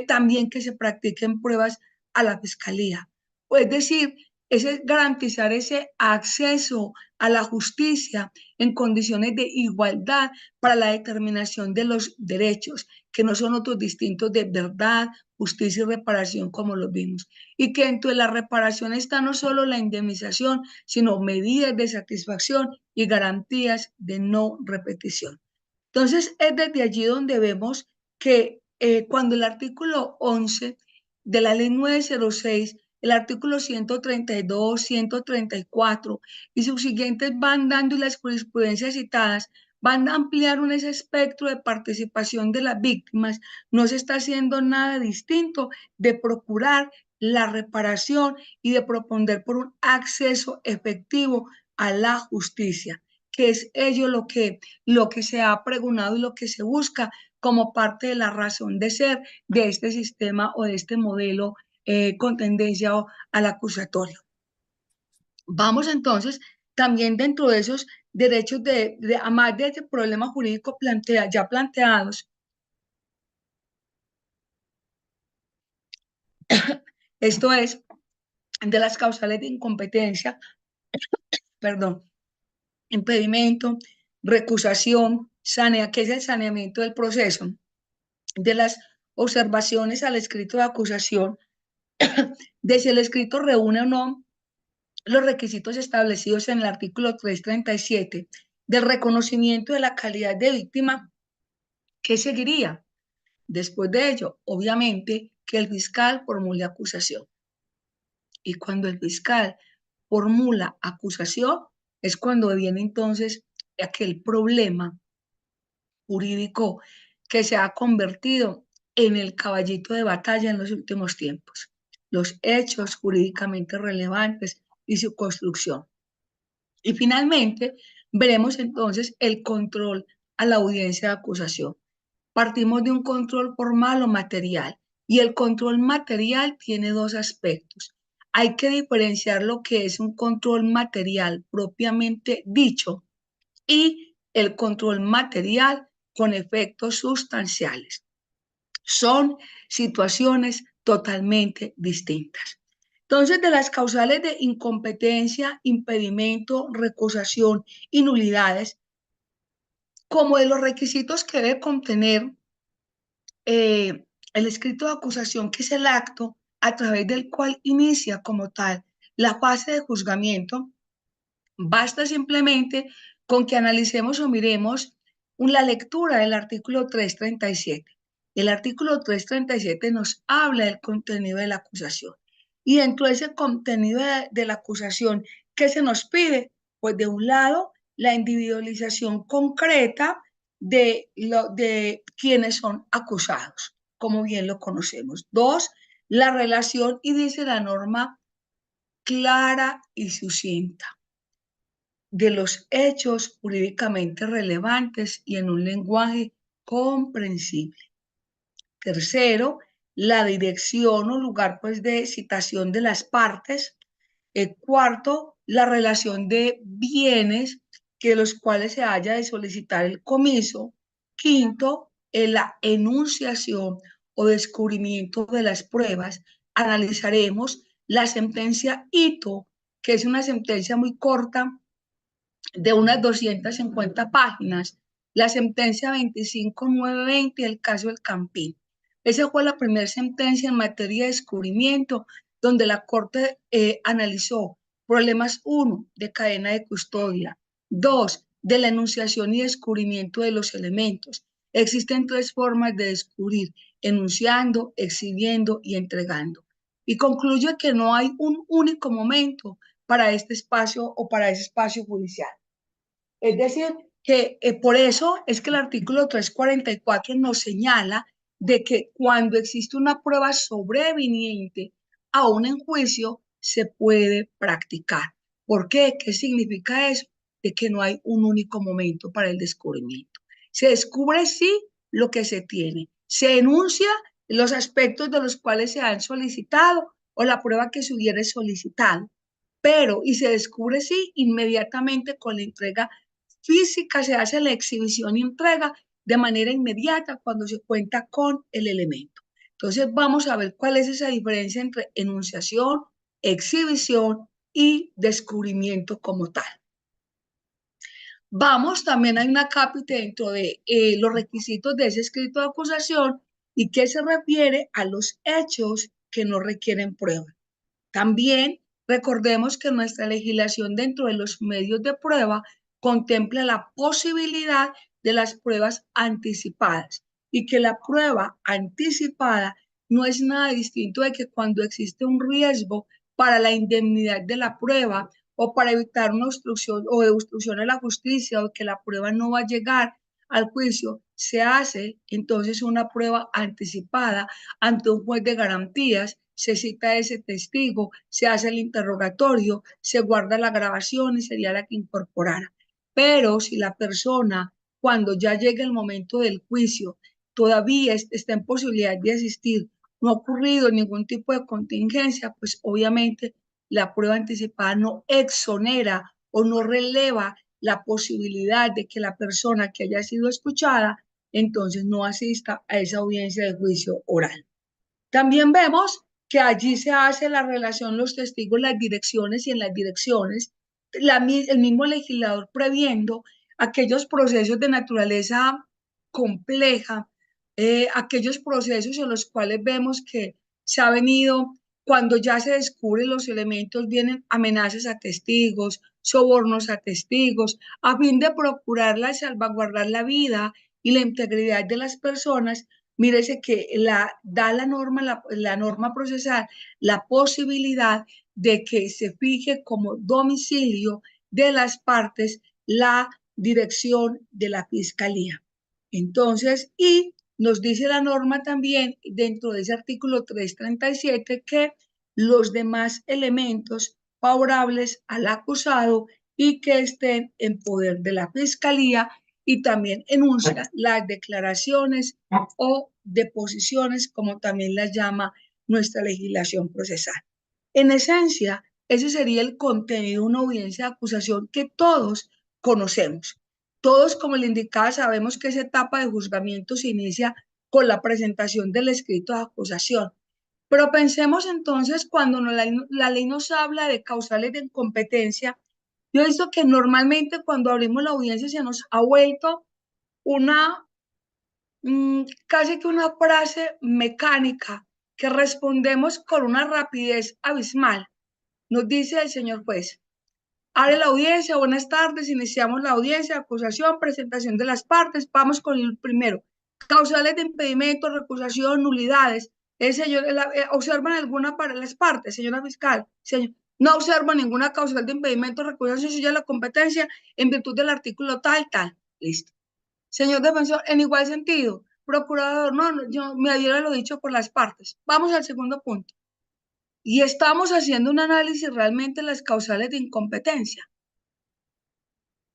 también que se practiquen pruebas a la fiscalía. Es decir, es garantizar ese acceso a la justicia en condiciones de igualdad para la determinación de los derechos, que no son otros distintos de verdad, justicia y reparación, como lo vimos. Y que dentro de la reparación está no solo la indemnización, sino medidas de satisfacción y garantías de no repetición. Entonces, es desde allí donde vemos que cuando el artículo 11 de la ley 906, el artículo 132, 134 y sus siguientes van dando y las jurisprudencias citadas van a ampliar ese espectro de participación de las víctimas, no se está haciendo nada distinto de procurar la reparación y de proponer por un acceso efectivo a la justicia, que es ello lo que se ha pregonado y lo que se busca como parte de la razón de ser de este sistema o de este modelo con tendencia al acusatorio. Vamos entonces también dentro de esos derechos a más de problemas jurídicos ya planteados. Esto es, de las causales de incompetencia, perdón, impedimento, recusación, que es el saneamiento del proceso, de las observaciones al escrito de acusación, de si el escrito reúne o no los requisitos establecidos en el artículo 337, del reconocimiento de la calidad de víctima. ¿Qué seguiría? Después de ello, obviamente, que el fiscal formule acusación. Y cuando el fiscal formula acusación, es cuando viene entonces aquel problema jurídico que se ha convertido en el caballito de batalla en los últimos tiempos, los hechos jurídicamente relevantes y su construcción. Y finalmente, veremos entonces el control a la audiencia de acusación. Partimos de un control formal o material, y el control material tiene dos aspectos. Hay que diferenciar lo que es un control material propiamente dicho y el control material con efectos sustanciales. Son situaciones totalmente distintas. Entonces, de las causales de incompetencia, impedimento, recusación y nulidades, como de los requisitos que debe contener el escrito de acusación, que es el acto a través del cual inicia como tal la fase de juzgamiento, basta simplemente con que analicemos o miremos la lectura del artículo 337. El artículo 337 nos habla del contenido de la acusación. Y dentro de ese contenido de la acusación, ¿qué se nos pide? Pues de un lado, la individualización concreta de quienes son acusados, como bien lo conocemos. Dos, la relación, y dice la norma, clara y sucinta, de los hechos jurídicamente relevantes y en un lenguaje comprensible. Tercero, la dirección o lugar pues de citación de las partes. Cuarto, la relación de bienes que los cuales se haya de solicitar el comiso. Quinto, la enunciación o descubrimiento de las pruebas. Analizaremos la sentencia Ito, que es una sentencia muy corta de unas 250 páginas, la sentencia 25920 del caso del Campín. Esa fue la primera sentencia en materia de descubrimiento, donde la Corte analizó problemas 1, de cadena de custodia; 2, de la enunciación y descubrimiento de los elementos. Existen tres formas de descubrir: enunciando, exhibiendo y entregando. Y concluye que no hay un único momento para este espacio o para ese espacio judicial. Es decir, que por eso es que el artículo 344 nos señala de que cuando existe una prueba sobreviniente, aún en juicio, se puede practicar. ¿Por qué? ¿Qué significa eso? De que no hay un único momento para el descubrimiento. Se descubre sí lo que se tiene, se enuncia los aspectos de los cuales se han solicitado o la prueba que se hubiera solicitado, pero y se descubre sí inmediatamente con la entrega física, se hace la exhibición y entrega de manera inmediata cuando se cuenta con el elemento. Entonces vamos a ver cuál es esa diferencia entre enunciación, exhibición y descubrimiento como tal. Vamos, también hay una cápita dentro de los requisitos de ese escrito de acusación, y que se refiere a los hechos que no requieren prueba. También recordemos que nuestra legislación dentro de los medios de prueba contempla la posibilidad de las pruebas anticipadas, y que la prueba anticipada no es nada distinto de que cuando existe un riesgo para la indemnidad de la prueba o para evitar una obstrucción o de obstrucción a la justicia, o que la prueba no va a llegar al juicio, se hace entonces una prueba anticipada ante un juez de garantías. Se cita a ese testigo, se hace el interrogatorio, se guarda la grabación y sería la que incorporara. Pero si la persona, cuando ya llegue el momento del juicio, todavía está en posibilidad de asistir, no ha ocurrido ningún tipo de contingencia, pues obviamente la prueba anticipada no exonera o no releva la posibilidad de que la persona que haya sido escuchada entonces no asista a esa audiencia de juicio oral. También vemos que allí se hace la relación los testigos, las direcciones y en las direcciones, el mismo legislador previendo aquellos procesos de naturaleza compleja, aquellos procesos en los cuales vemos que se ha venido, cuando ya se descubren los elementos, vienen amenazas a testigos, sobornos a testigos, a fin de procurarla salvaguardar la vida y la integridad de las personas. Mírese que da la norma procesal la posibilidad de que se fije como domicilio de las partes la dirección de la fiscalía. Entonces, y nos dice la norma también dentro de ese artículo 337 que los demás elementos favorables al acusado y que estén en poder de la fiscalía y también enuncia las declaraciones o deposiciones, como también las llama nuestra legislación procesal. En esencia, ese sería el contenido de una audiencia de acusación que todos conocemos. Todos, como le indicaba, sabemos que esa etapa de juzgamiento se inicia con la presentación del escrito de acusación. Pero pensemos entonces cuando la ley nos habla de causales de incompetencia. Yo he visto que normalmente cuando abrimos la audiencia se nos ha vuelto una, casi que una frase mecánica que respondemos con una rapidez abismal. Nos dice el señor juez: abre la audiencia, buenas tardes, iniciamos la audiencia, acusación, presentación de las partes, vamos con el primero. Causales de impedimento, recusación, nulidades. Señor, ¿observan alguna para las partes, señora fiscal? Señor, no observo ninguna causal de impedimento, recusación, si ya la competencia en virtud del artículo tal, tal. Listo. Señor defensor, en igual sentido, procurador, no, yo me hubiera lo dicho por las partes. Vamos al segundo punto. Y estamos haciendo un análisis realmente de las causales de incompetencia.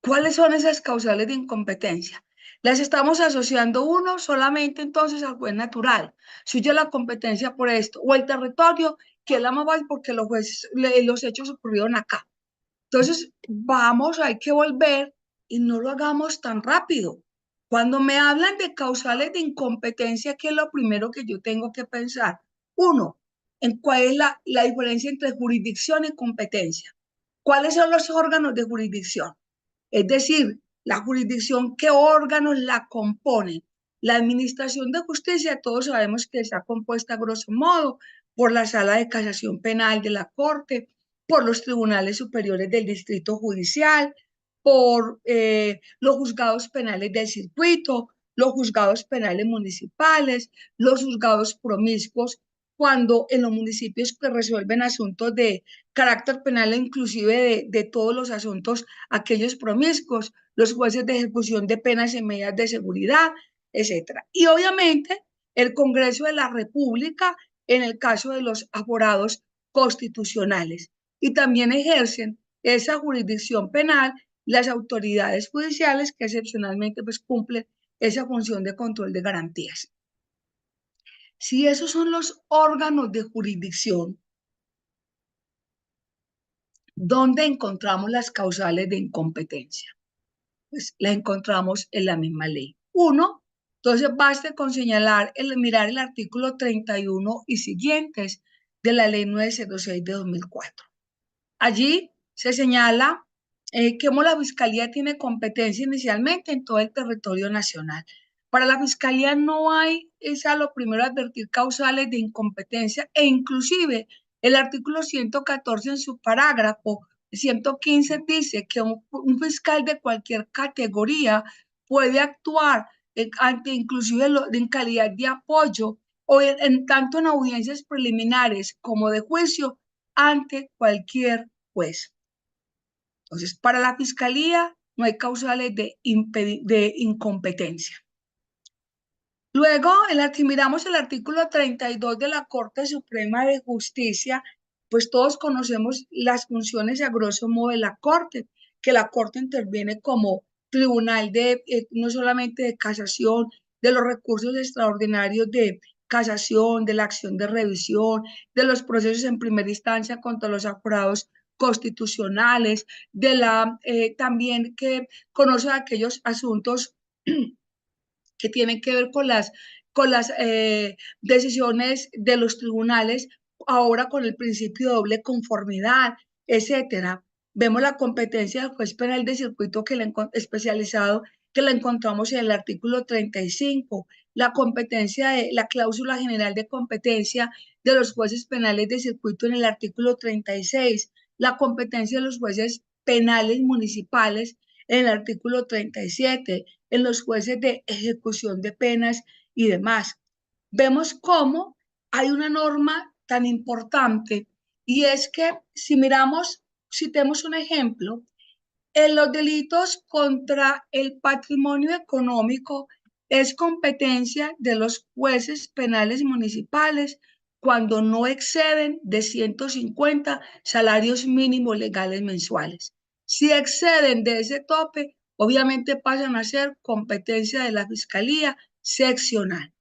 ¿Cuáles son esas causales de incompetencia? Las estamos asociando uno solamente entonces al juez natural, suya la competencia por esto, o el territorio, que es la más fácil porque los hechos ocurrieron acá. Entonces, hay que volver y no lo hagamos tan rápido. Cuando me hablan de causales de incompetencia, ¿qué es lo primero que yo tengo que pensar? Uno, en cuál es la diferencia entre jurisdicción y competencia. ¿Cuáles son los órganos de jurisdicción? Es decir, la jurisdicción, ¿qué órganos la componen? La Administración de Justicia, todos sabemos que está compuesta grosso modo por la Sala de Casación Penal de la Corte, por los tribunales superiores del Distrito Judicial, por los juzgados penales del circuito, los juzgados penales municipales, los juzgados promiscuos, cuando en los municipios que resuelven asuntos de carácter penal, inclusive de todos los asuntos, aquellos promiscuos, los jueces de ejecución de penas y medidas de seguridad, etcétera. Y obviamente el Congreso de la República en el caso de los aforados constitucionales. Y también ejercen esa jurisdicción penal las autoridades judiciales que excepcionalmente pues cumplen esa función de control de garantías. Si esos son los órganos de jurisdicción, ¿dónde encontramos las causales de incompetencia? Pues las encontramos en la misma ley. Uno, entonces basta con señalar, mirar el artículo 31 y siguientes de la ley 906 de 2004. Allí se señala que la Fiscalía tiene competencia inicialmente en todo el territorio nacional. Para la Fiscalía no hay, es a lo primero advertir causales de incompetencia e inclusive el artículo 114 en su parágrafo 115 dice que un fiscal de cualquier categoría puede actuar ante inclusive en calidad de apoyo o tanto en audiencias preliminares como de juicio ante cualquier juez. Entonces, para la Fiscalía no hay causales de incompetencia. Luego, miramos el artículo 32 de la Corte Suprema de Justicia, pues todos conocemos las funciones a grosso modo de la Corte, que la Corte interviene como tribunal no solamente de casación, de los recursos extraordinarios de casación, de la acción de revisión, de los procesos en primera instancia contra los aforados constitucionales, también que conoce aquellos asuntos que tienen que ver con las decisiones de los tribunales, ahora con el principio de doble conformidad, etcétera. Vemos la competencia del juez penal de circuito especializado que la encontramos en el artículo 35, la competencia de la cláusula general de competencia de los jueces penales de circuito en el artículo 36, la competencia de los jueces penales municipales en el artículo 37, en los jueces de ejecución de penas y demás. Vemos cómo hay una norma tan importante y es que si miramos, citemos un ejemplo, en los delitos contra el patrimonio económico es competencia de los jueces penales municipales cuando no exceden de 150 salarios mínimos legales mensuales. Si exceden de ese tope, obviamente pasan a ser competencia de la Fiscalía seccional.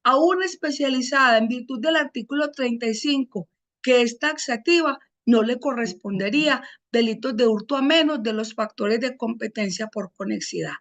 Aún especializada en virtud del artículo 35, que es taxativa, no le correspondería delitos de hurto a menos de los factores de competencia por conexidad.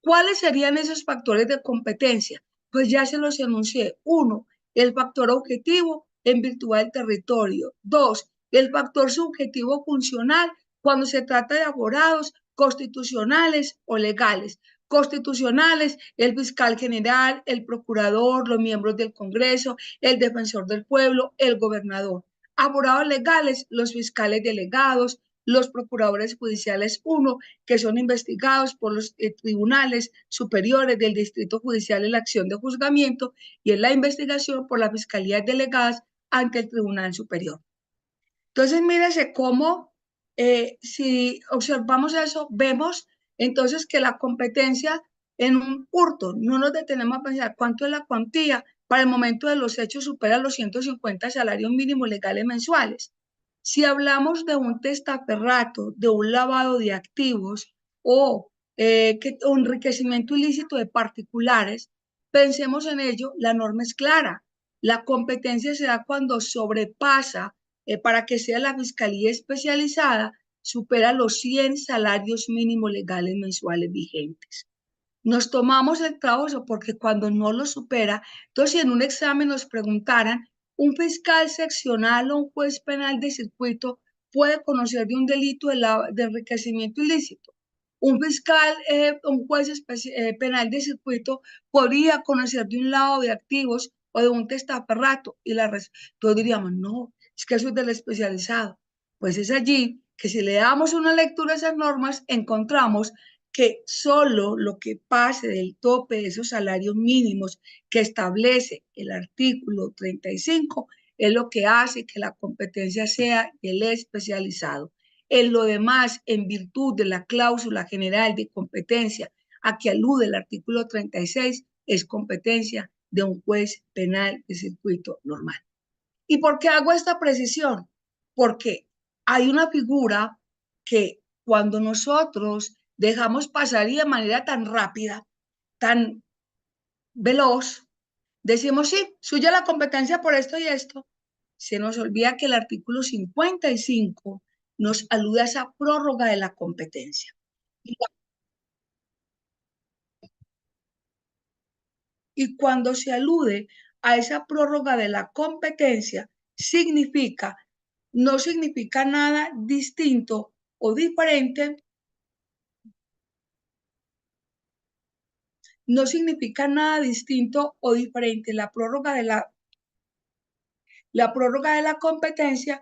¿Cuáles serían esos factores de competencia? Pues ya se los enuncié. Uno, el factor objetivo en virtud del territorio. Dos, el factor subjetivo funcional cuando se trata de abogados constitucionales o legales. Constitucionales, el fiscal general, el procurador, los miembros del Congreso, el defensor del pueblo, el gobernador. Abogados legales, los fiscales delegados, los procuradores judiciales 1, que son investigados por los tribunales superiores del Distrito Judicial en la acción de juzgamiento y en la investigación por las fiscalías delegadas ante el Tribunal Superior. Entonces, mírese cómo, si observamos eso, vemos entonces que la competencia en un hurto, no nos detenemos a pensar cuánto es la cuantía, para el momento de los hechos supera los 150 salarios mínimos legales mensuales. Si hablamos de un testaferrato, de un lavado de activos o enriquecimiento ilícito de particulares, pensemos en ello, la norma es clara. La competencia se da cuando sobrepasa, para que sea la fiscalía especializada, supera los 100 salarios mínimos legales mensuales vigentes. Nos tomamos el trabajo porque cuando no lo supera, entonces si en un examen nos preguntaran, un fiscal seccional o un juez penal de circuito puede conocer de un delito de enriquecimiento ilícito. Un fiscal, un juez penal de circuito podría conocer de un lavado de activos o de un testaferrato y todos diríamos, no, es que eso es del especializado. Pues es allí que si le damos una lectura a esas normas, encontramos que solo lo que pase del tope de esos salarios mínimos que establece el artículo 35 es lo que hace que la competencia sea del especializado. En lo demás, en virtud de la cláusula general de competencia a que alude el artículo 36, es competencia de un juez penal de circuito normal. ¿Y por qué hago esta precisión? Porque hay una figura que cuando nosotros dejamos pasar y de manera tan rápida, tan veloz, decimos, sí, suya la competencia por esto y esto. Se nos olvida que el artículo 55 nos alude a esa prórroga de la competencia. Y cuando se alude a esa prórroga de la competencia, no significa nada distinto o diferente, no significa nada distinto o diferente la prórroga de la competencia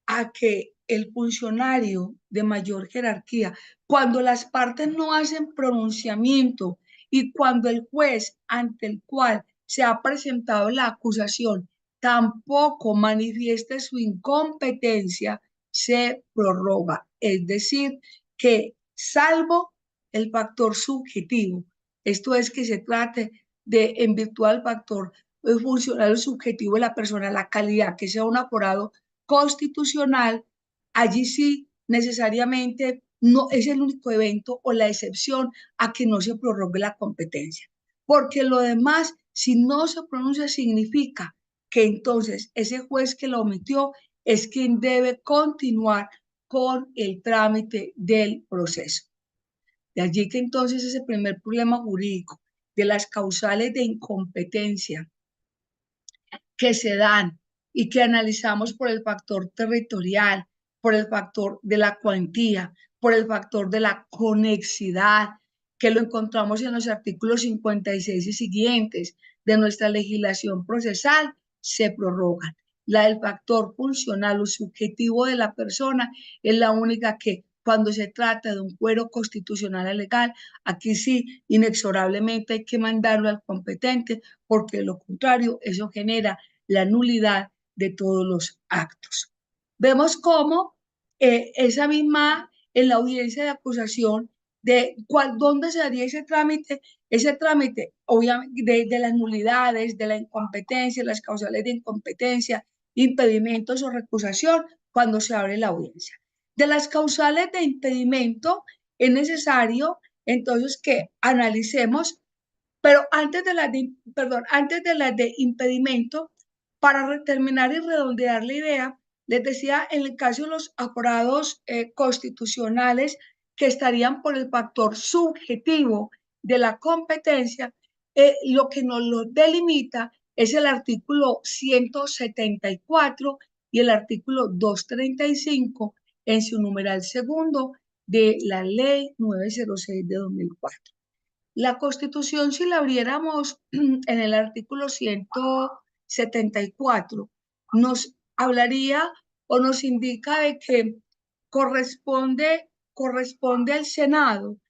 a que el funcionario de mayor jerarquía, cuando las partes no hacen pronunciamiento y cuando el juez ante el cual se ha presentado la acusación tampoco manifieste su incompetencia, se prorroga. Es decir, que salvo el factor subjetivo, esto es que se trate de, en virtud del factor funcionario subjetivo de la persona, la calidad, que sea un aforado constitucional, allí sí necesariamente no es el único evento o la excepción a que no se prorrogue la competencia. Porque lo demás, si no se pronuncia, significa que entonces ese juez que lo omitió es quien debe continuar con el trámite del proceso. De allí que entonces ese primer problema jurídico de las causales de incompetencia que se dan y que analizamos por el factor territorial, por el factor de la cuantía, por el factor de la conexidad, que lo encontramos en los artículos 56 y siguientes de nuestra legislación procesal, se prorrogan. La del factor funcional o subjetivo de la persona es la única que cuando se trata de un fuero constitucional o legal, aquí sí, inexorablemente hay que mandarlo al competente, porque de lo contrario, eso genera la nulidad de todos los actos. Vemos cómo esa misma, en la audiencia de acusación, dónde se haría ese trámite obviamente de las nulidades, de la incompetencia, las causales de incompetencia, impedimentos o recusación, cuando se abre la audiencia. De las causales de impedimento es necesario entonces que analicemos, pero antes de las de impedimento, para terminar y redondear la idea, les decía, en el caso de los aforados constitucionales que estarían por el factor subjetivo de la competencia, lo que nos lo delimita es el artículo 174 y el artículo 235 en su numeral segundo de la ley 906 de 2004. La Constitución, si la abriéramos en el artículo 174, nos hablaría o nos indica de que corresponde al Senado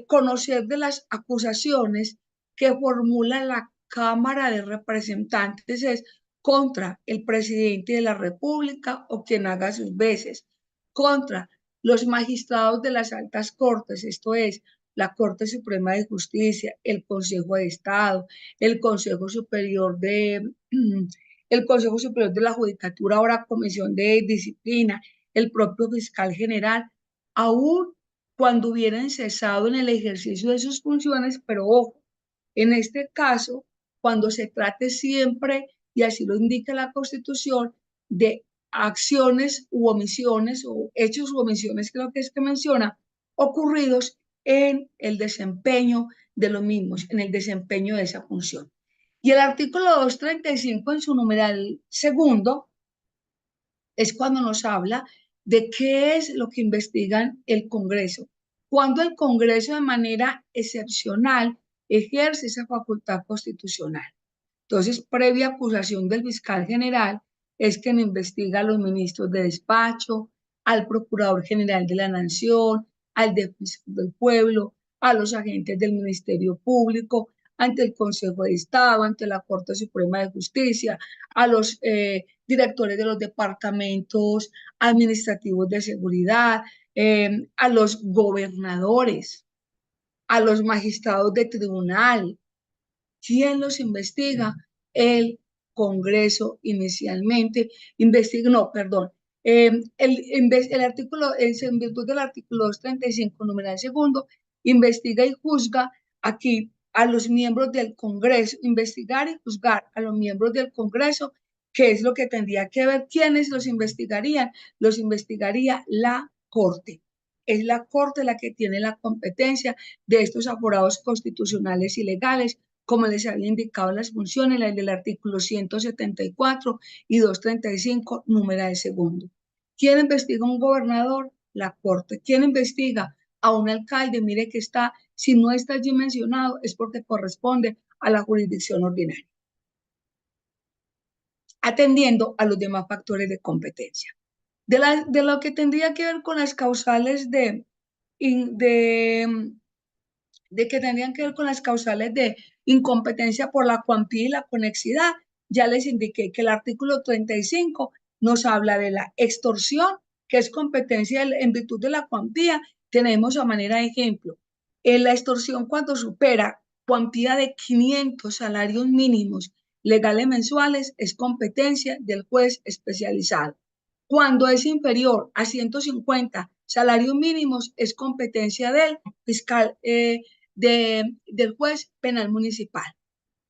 conocer de las acusaciones que formula la Cámara de Representantes es contra el presidente de la República o quien haga sus veces, contra los magistrados de las altas cortes, esto es, la Corte Suprema de Justicia, el Consejo de Estado, el Consejo Superior el Consejo Superior de la Judicatura, ahora Comisión de Disciplina, el propio fiscal general, aún cuando hubieran cesado en el ejercicio de sus funciones, pero ojo, en este caso, cuando se trate siempre, y así lo indica la Constitución, de acciones u omisiones, o hechos u omisiones, creo que es que menciona, ocurridos en el desempeño de los mismos, en el desempeño de esa función. Y el artículo 235 en su numeral segundo es cuando nos habla de qué es lo que investigan el Congreso. Cuando el Congreso de manera excepcional ejerce esa facultad constitucional. Entonces, previa acusación del fiscal general, es quien investiga a los ministros de despacho, al procurador general de la nación, al defensor del pueblo, a los agentes del Ministerio Público, ante el Consejo de Estado, ante la Corte Suprema de Justicia, a los directores de los departamentos administrativos de seguridad, a los gobernadores, a los magistrados de tribunal. ¿Quién los investiga? El Congreso inicialmente investiga, no, perdón, el artículo, en virtud del artículo 235, numeral segundo, investiga y juzga aquí a los miembros del Congreso, investigar y juzgar a los miembros del Congreso, que es lo que tendría que ver quiénes los investigarían. Los investigaría la Corte. Es la Corte la que tiene la competencia de estos aforados constitucionales y legales, como les había indicado las funciones, la del artículo 174 y 235, numeral segundo. ¿Quién investiga a un gobernador? La Corte. ¿Quién investiga a un alcalde? Mire que está, si no está allí mencionado, es porque corresponde a la jurisdicción ordinaria, atendiendo a los demás factores de competencia. De lo que tendría que ver con las causales de que tendrían que ver con las causales de incompetencia por la cuantía y la conexidad. Ya les indiqué que el artículo 35 nos habla de la extorsión, que es competencia en virtud de la cuantía. Tenemos a manera de ejemplo, en la extorsión cuando supera cuantía de 500 salarios mínimos legales mensuales es competencia del juez especializado. Cuando es inferior a 150 salarios mínimos es competencia del fiscal del juez penal municipal.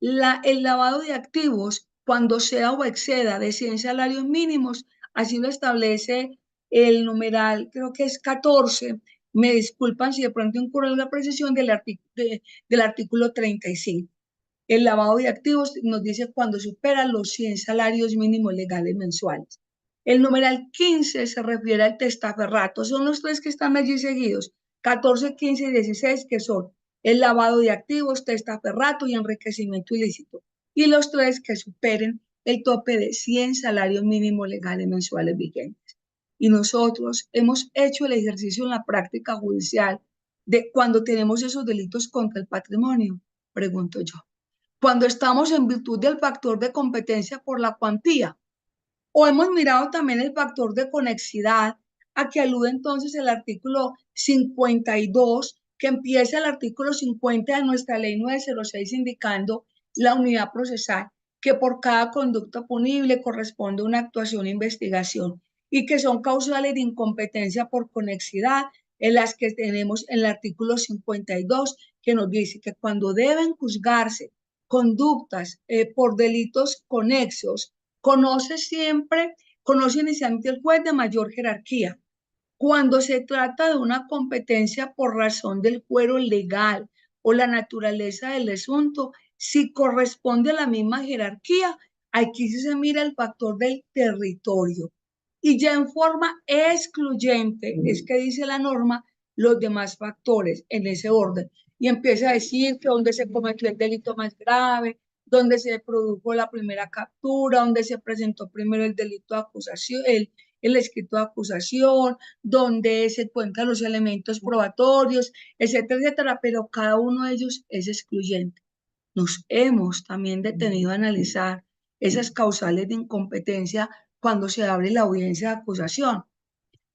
El lavado de activos, cuando sea o exceda de 100 salarios mínimos, así lo establece el numeral, creo que es 14, me disculpan si de pronto incurro en la precisión del artículo 35. El lavado de activos nos dice cuando supera los 100 salarios mínimos legales mensuales. El numeral 15 se refiere al testaferrato, son los tres que están allí seguidos, 14, 15 y 16, que son el lavado de activos, testaferrato y enriquecimiento ilícito. Y los tres que superen el tope de 100 salarios mínimos legales mensuales vigentes. Y nosotros hemos hecho el ejercicio en la práctica judicial de cuando tenemos esos delitos contra el patrimonio, pregunto yo. Cuando estamos en virtud del factor de competencia por la cuantía, o hemos mirado también el factor de conexidad, a que alude entonces el artículo 52, que empieza el artículo 50 de nuestra ley 906 indicando la unidad procesal, que por cada conducta punible corresponde una actuación e investigación y que son causales de incompetencia por conexidad en las que tenemos en el artículo 52, que nos dice que cuando deben juzgarse conductas por delitos conexos, conoce inicialmente el juez de mayor jerarquía. Cuando se trata de una competencia por razón del fuero legal o la naturaleza del asunto, si corresponde a la misma jerarquía, aquí sí se mira el factor del territorio. Y ya en forma excluyente, es que dice la norma, los demás factores en ese orden. Y empieza a decir que donde se cometió el delito más grave, donde se produjo la primera captura, donde se presentó primero el delito de acusación, el escrito de acusación, donde se encuentran los elementos probatorios, etcétera, etcétera, pero cada uno de ellos es excluyente. Nos hemos también detenido a analizar esas causales de incompetencia cuando se abre la audiencia de acusación.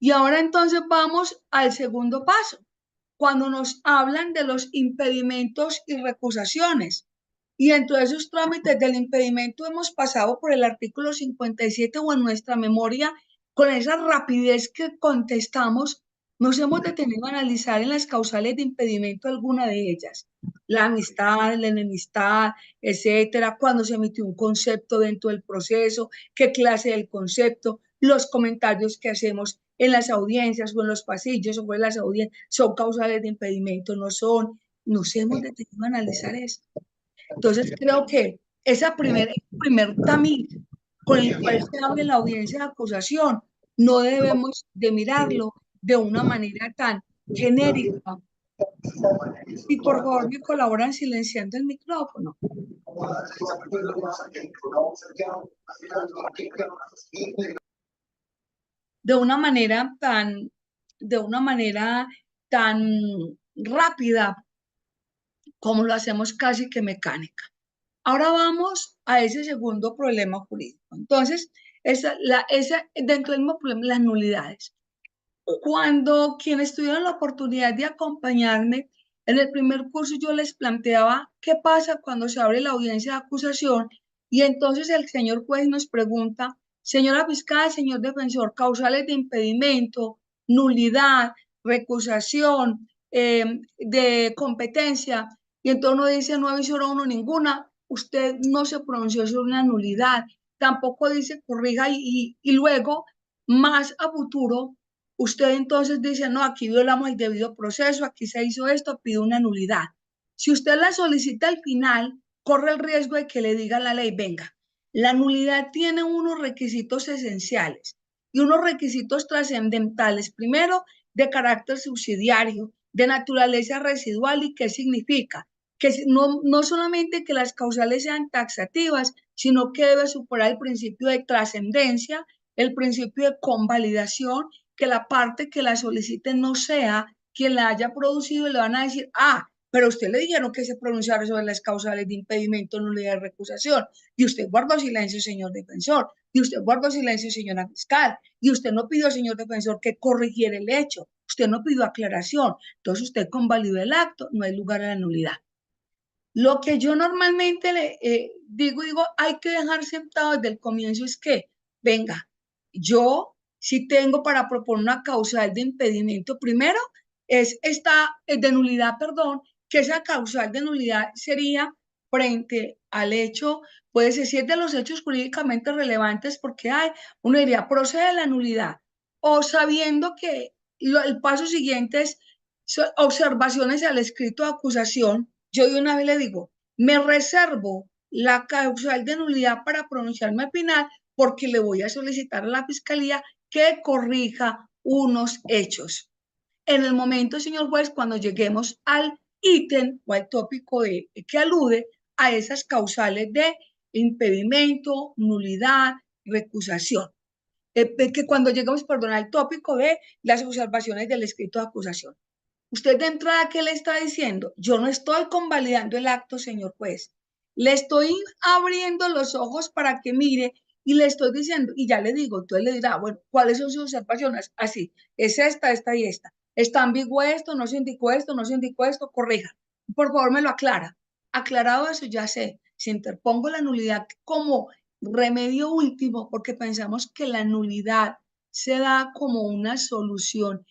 Y ahora entonces vamos al segundo paso, cuando nos hablan de los impedimentos y recusaciones. Y en todos esos trámites del impedimento hemos pasado por el artículo 57 o en nuestra memoria, con esa rapidez que contestamos, nos hemos detenido a analizar en las causales de impedimento alguna de ellas. La amistad, la enemistad, etcétera, cuando se emitió un concepto dentro del proceso, qué clase del concepto, los comentarios que hacemos en las audiencias o en los pasillos o en las audiencias, son causales de impedimento, no son. Nos hemos detenido a analizar esto. Entonces creo que ese primer tamiz con el cual se abre la audiencia de acusación, no debemos de mirarlo de una manera tan genérica. Y por favor me colaboran silenciando el micrófono. De una manera tan rápida como lo hacemos casi que mecánica. Ahora vamos a ese segundo problema jurídico. Entonces, dentro del mismo problema, las nulidades. Cuando quienes tuvieron la oportunidad de acompañarme en el primer curso, yo les planteaba qué pasa cuando se abre la audiencia de acusación y entonces el señor juez nos pregunta, señora fiscal, señor defensor, causales de impedimento, nulidad, recusación, de competencia, y entonces uno dice, no avisó uno ninguna, usted no se pronunció sobre una nulidad, tampoco dice corrija y luego, más a futuro, usted entonces dice, no, aquí violamos el debido proceso, aquí se hizo esto, pide una nulidad. Si usted la solicita al final, corre el riesgo de que le diga la ley, venga, la nulidad tiene unos requisitos esenciales y unos requisitos trascendentales. Primero, de carácter subsidiario, de naturaleza residual. ¿Y qué significa? Que no solamente que las causales sean taxativas, sino que debe superar el principio de trascendencia, el principio de convalidación, que la parte que la solicite no sea quien la haya producido y le van a decir, pero usted le dijeron que se pronunciara sobre las causales de impedimento, nulidad y recusación, y usted guardó silencio, señor defensor, y usted guardó silencio, señora fiscal, y usted no pidió, señor defensor, que corrigiera el hecho, usted no pidió aclaración, entonces usted convalidó el acto, no hay lugar a la nulidad. Lo que yo normalmente le digo, hay que dejar sentado desde el comienzo es que, venga, yo sí tengo para proponer una causal de impedimento. Primero es esta de nulidad, perdón, que esa causal de nulidad sería frente al hecho, puede ser si es de los hechos jurídicamente relevantes, porque uno diría, procede la nulidad. o sabiendo que el paso siguiente es observaciones al escrito de acusación, yo de una vez le digo, me reservo la causal de nulidad para pronunciarme al final porque le voy a solicitar a la fiscalía que corrija unos hechos. En el momento, señor juez, cuando lleguemos al ítem o al tópico que alude a esas causales de impedimento, nulidad, recusación. Que cuando lleguemos, perdón, al tópico de las observaciones del escrito de acusación. Usted de entrada, ¿qué le está diciendo? Yo no estoy convalidando el acto, señor juez. Le estoy abriendo los ojos para que mire y le estoy diciendo, y ya le digo, entonces le dirá, bueno, ¿cuáles son sus observaciones? Así, es esta y esta. ¿Está ambiguo esto? ¿No se indicó esto? ¿No se indicó esto? Corrija. Por favor, me lo aclara. Aclarado eso, ya sé. Si interpongo la nulidad como remedio último, porque pensamos que la nulidad se da como una solución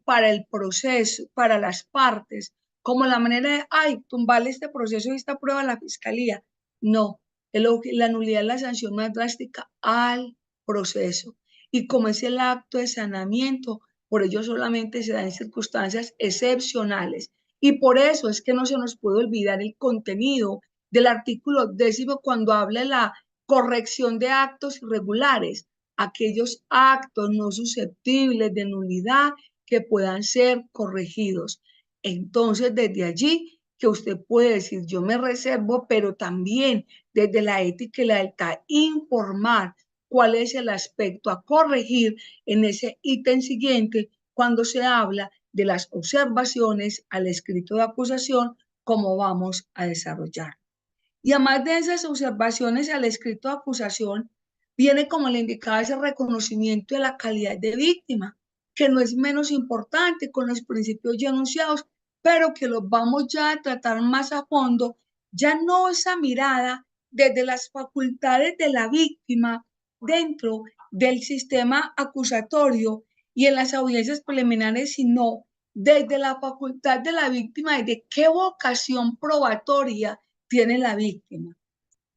para el proceso, para las partes, como la manera de, ay, tumbarle este proceso y esta prueba a la fiscalía. No, la nulidad es la sanción más drástica al proceso. Y como es el acto de sanamiento, por ello solamente se da en circunstancias excepcionales. Y por eso es que no se nos puede olvidar el contenido del artículo 10 cuando habla de la corrección de actos irregulares, aquellos actos no susceptibles de nulidad que puedan ser corregidos. Entonces, desde allí que usted puede decir, yo me reservo, pero también desde la ética y la lealtad, informar cuál es el aspecto a corregir en ese ítem siguiente cuando se habla de las observaciones al escrito de acusación, como vamos a desarrollar. Y además de esas observaciones al escrito de acusación, viene como le indicaba ese reconocimiento de la calidad de víctima, que no es menos importante con los principios ya anunciados, pero que los vamos ya a tratar más a fondo, ya no esa mirada desde las facultades de la víctima dentro del sistema acusatorio y en las audiencias preliminares, sino desde la facultad de la víctima, de qué vocación probatoria tiene la víctima.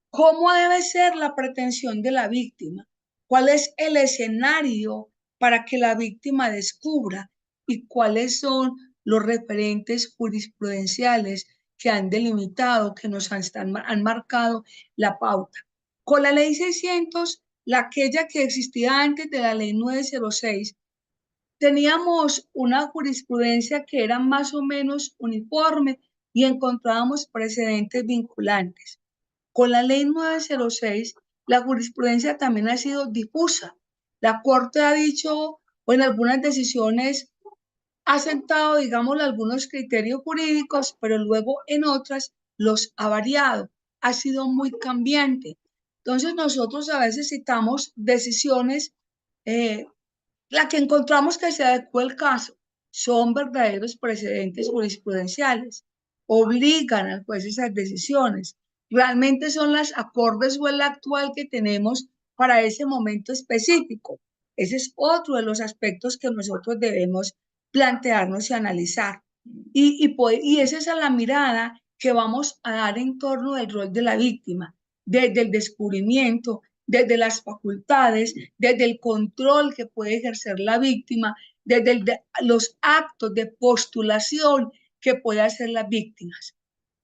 ¿Cómo debe ser la pretensión de la víctima? ¿Cuál es el escenario para que la víctima descubra? ¿Y cuáles son los referentes jurisprudenciales que han delimitado, que nos han marcado la pauta? Con la ley 600, aquella que existía antes de la ley 906, teníamos una jurisprudencia que era más o menos uniforme y encontrábamos precedentes vinculantes. Con la ley 906, la jurisprudencia también ha sido difusa. La Corte ha dicho, o en algunas decisiones, ha sentado, digamos, algunos criterios jurídicos, pero luego en otras los ha variado. Ha sido muy cambiante. Entonces nosotros a veces citamos decisiones eh, la que encontramos que se adecua el caso son verdaderos precedentes jurisprudenciales, obligan al juez esas decisiones, realmente son las acordes o el actual que tenemos para ese momento específico. Ese es otro de los aspectos que nosotros debemos plantearnos y analizar. Y esa es la mirada que vamos a dar en torno del rol de la víctima, desde el descubrimiento, desde las facultades, desde el control que puede ejercer la víctima, desde los actos de postulación que puede hacer las víctimas.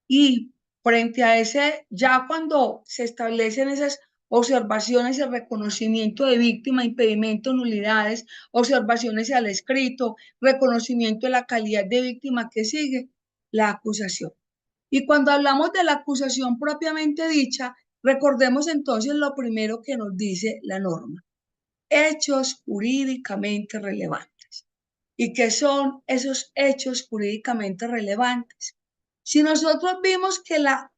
Y frente a ese, ya cuando se establecen esas observaciones, el reconocimiento de víctima, impedimento, nulidades, observaciones al escrito, reconocimiento de la calidad de víctima que sigue, la acusación. Y cuando hablamos de la acusación propiamente dicha, recordemos entonces lo primero que nos dice la norma: hechos jurídicamente relevantes. ¿Y qué son esos hechos jurídicamente relevantes? Si nosotros vimos que la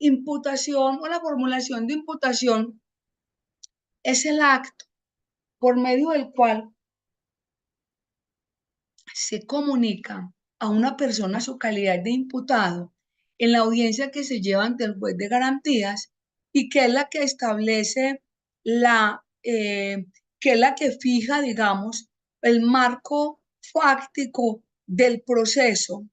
imputación o la formulación de imputación es el acto por medio del cual se comunica a una persona su calidad de imputado en la audiencia que se lleva ante el juez de garantías y que es la que establece que es la que fija, digamos, el marco fáctico del proceso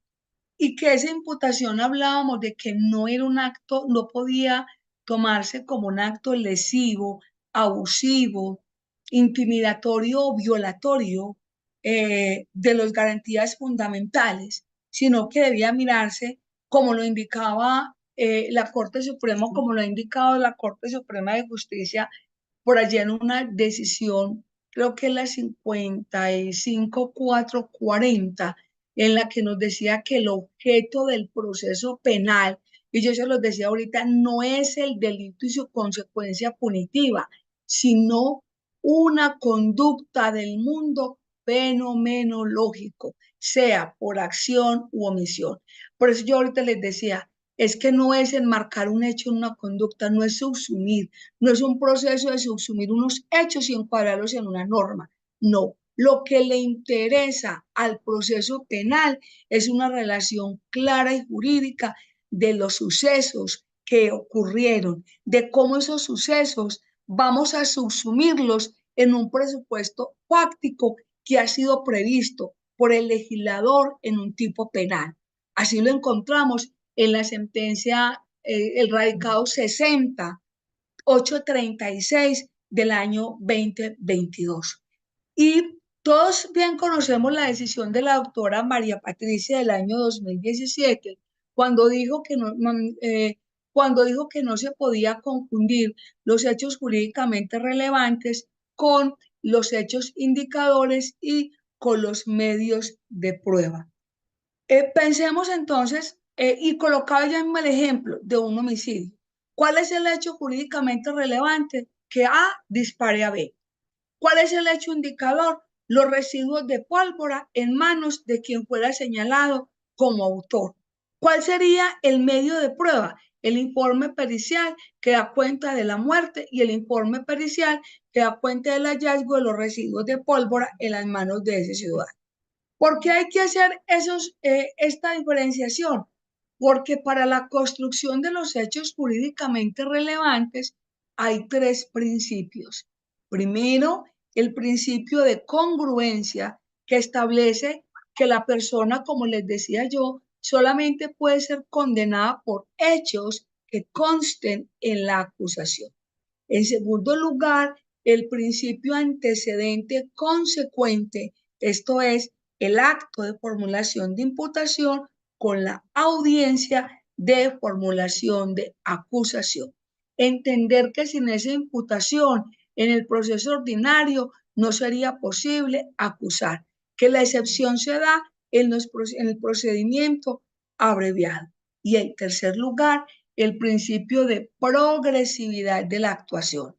y que esa imputación hablábamos de que no era un acto, no podía tomarse como un acto lesivo, abusivo, intimidatorio o violatorio de las garantías fundamentales, sino que debía mirarse como lo indicaba la Corte Suprema, como lo ha indicado la Corte Suprema de Justicia por allí en una decisión, creo que es la 55.440, en la que nos decía que el objeto del proceso penal, y yo se los decía ahorita, no es el delito y su consecuencia punitiva, sino una conducta del mundo fenomenológico, sea por acción u omisión. Por eso yo ahorita les decía, es que no es enmarcar un hecho en una conducta, no es subsumir, no es un proceso de subsumir unos hechos y encuadrarlos en una norma. No, lo que le interesa al proceso penal es una relación clara y jurídica de los sucesos que ocurrieron, de cómo esos sucesos vamos a subsumirlos en un presupuesto fáctico que ha sido previsto por el legislador en un tipo penal. Así lo encontramos en la sentencia, el radicado 60.836 del año 2022. Y todos bien conocemos la decisión de la doctora María Patricia del año 2017, cuando dijo que cuando dijo que no se podía confundir los hechos jurídicamente relevantes con los hechos indicadores y con los medios de prueba. Pensemos entonces, y colocaba ya mismo el ejemplo de un homicidio. ¿Cuál es el hecho jurídicamente relevante? Que A dispare a B. ¿Cuál es el hecho indicador? Los residuos de pólvora en manos de quien fuera señalado como autor. ¿Cuál sería el medio de prueba? El informe pericial que da cuenta de la muerte y el informe pericial que da cuenta del hallazgo de los residuos de pólvora en las manos de ese ciudadano. ¿Por qué hay que hacer esta diferenciación? Porque para la construcción de los hechos jurídicamente relevantes hay tres principios. Primero, el principio de congruencia que establece que la persona, como les decía yo, solamente puede ser condenada por hechos que consten en la acusación. En segundo lugar, el principio antecedente consecuente, esto es, el acto de formulación de imputación con la audiencia de formulación de acusación. Entender que sin esa imputación en el proceso ordinario no sería posible acusar, que la excepción se da en el procedimiento abreviado. Y en tercer lugar, el principio de progresividad de la actuación.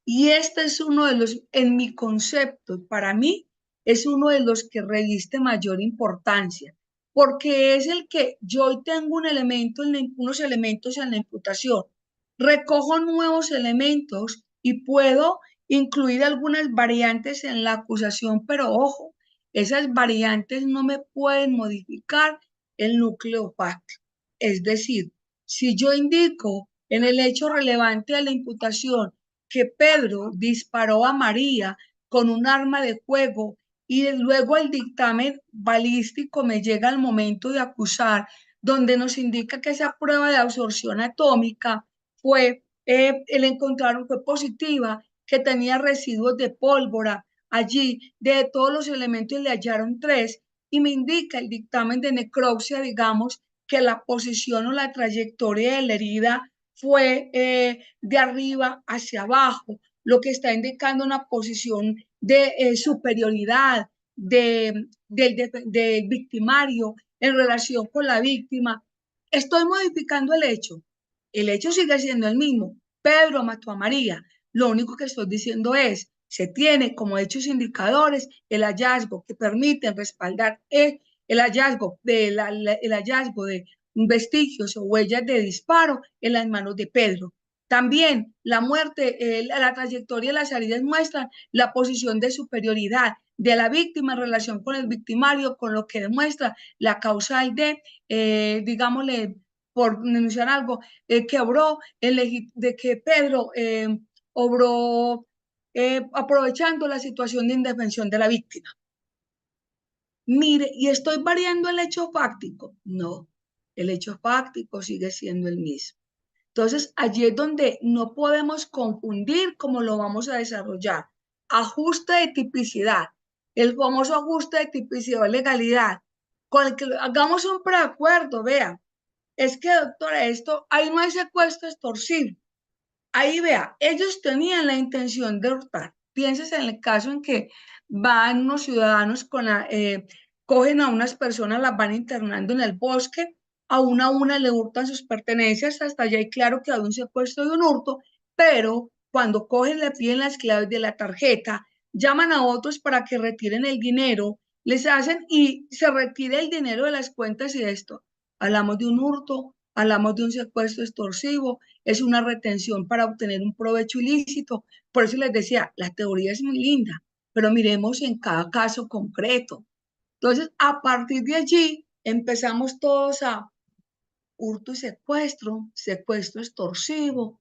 Y este es uno de los, en mi concepto, para mí, es uno de los que reviste mayor importancia, porque es el que yo hoy tengo un elemento, unos elementos en la imputación, recojo nuevos elementos y puedo incluir algunas variantes en la acusación, pero ojo, esas variantes no me pueden modificar el núcleo fáctico. Es decir, si yo indico en el hecho relevante de la imputación que Pedro disparó a María con un arma de fuego y luego el dictamen balístico me llega al momento de acusar, donde nos indica que esa prueba de absorción atómica el encontraron fue positiva, que tenía residuos de pólvora. Allí, de todos los elementos le hallaron tres y me indica el dictamen de necropsia, digamos, que la posición o la trayectoria de la herida fue de arriba hacia abajo, lo que está indicando una posición de superioridad del victimario en relación con la víctima. Estoy modificando el hecho sigue siendo el mismo. Pedro mató a María. Lo único que estoy diciendo es, se tiene como hechos indicadores el hallazgo que permiten respaldar el hallazgo el hallazgo de vestigios o huellas de disparo en las manos de Pedro. También la muerte, la trayectoria de las heridas muestran la posición de superioridad de la víctima en relación con el victimario, con lo que demuestra la causal de, digámosle, por denunciar algo, que obró, de que Pedro obró aprovechando la situación de indefensión de la víctima. Mire, ¿y estoy variando el hecho fáctico? No, el hecho fáctico sigue siendo el mismo. Entonces, allí es donde no podemos confundir cómo lo vamos a desarrollar. ajuste de tipicidad, el famoso ajuste de tipicidad o legalidad, con el que hagamos un preacuerdo, vea, es que doctora, esto, ahí no hay secuestro extorsivo. Ahí vea, ellos tenían la intención de hurtar. Pienses en el caso en que van unos ciudadanos cogen a unas personas, las van internando en el bosque, a una le hurtan sus pertenencias, hasta allá hay claro que hay un secuestro y un hurto, pero cuando cogen, le piden las claves de la tarjeta, llaman a otros para que retiren el dinero, les hacen y se retira el dinero de las cuentas y esto. Hablamos de un hurto, hablamos de un secuestro extorsivo, es una retención para obtener un provecho ilícito. Por eso les decía, la teoría es muy linda, pero miremos en cada caso concreto. Entonces, a partir de allí, empezamos todos a hurto y secuestro, secuestro extorsivo,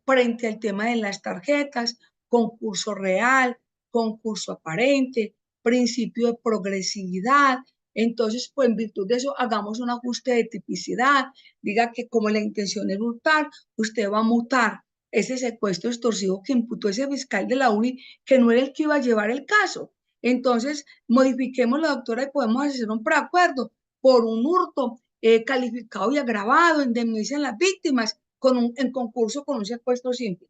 frente al tema de las tarjetas, concurso real, concurso aparente, principio de progresividad. Entonces, pues en virtud de eso, hagamos un ajuste de tipicidad. Diga que como la intención es hurtar, usted va a mutar ese secuestro extorsivo que imputó ese fiscal de la UNI, que no era el que iba a llevar el caso. Entonces, modifiquemos la doctora y podemos hacer un preacuerdo por un hurto calificado y agravado, indemnicen las víctimas en concurso con un secuestro simple.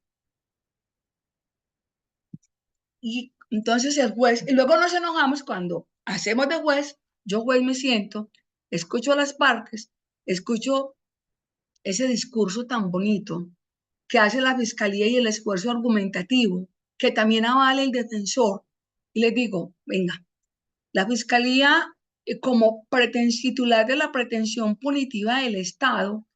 Y entonces el juez, y luego nos enojamos cuando hacemos de juez, yo juez me siento, escucho a las partes, escucho ese discurso tan bonito que hace la fiscalía y el esfuerzo argumentativo, que también avala el defensor, y les digo, venga, la fiscalía, como titular de la pretensión punitiva del Estado,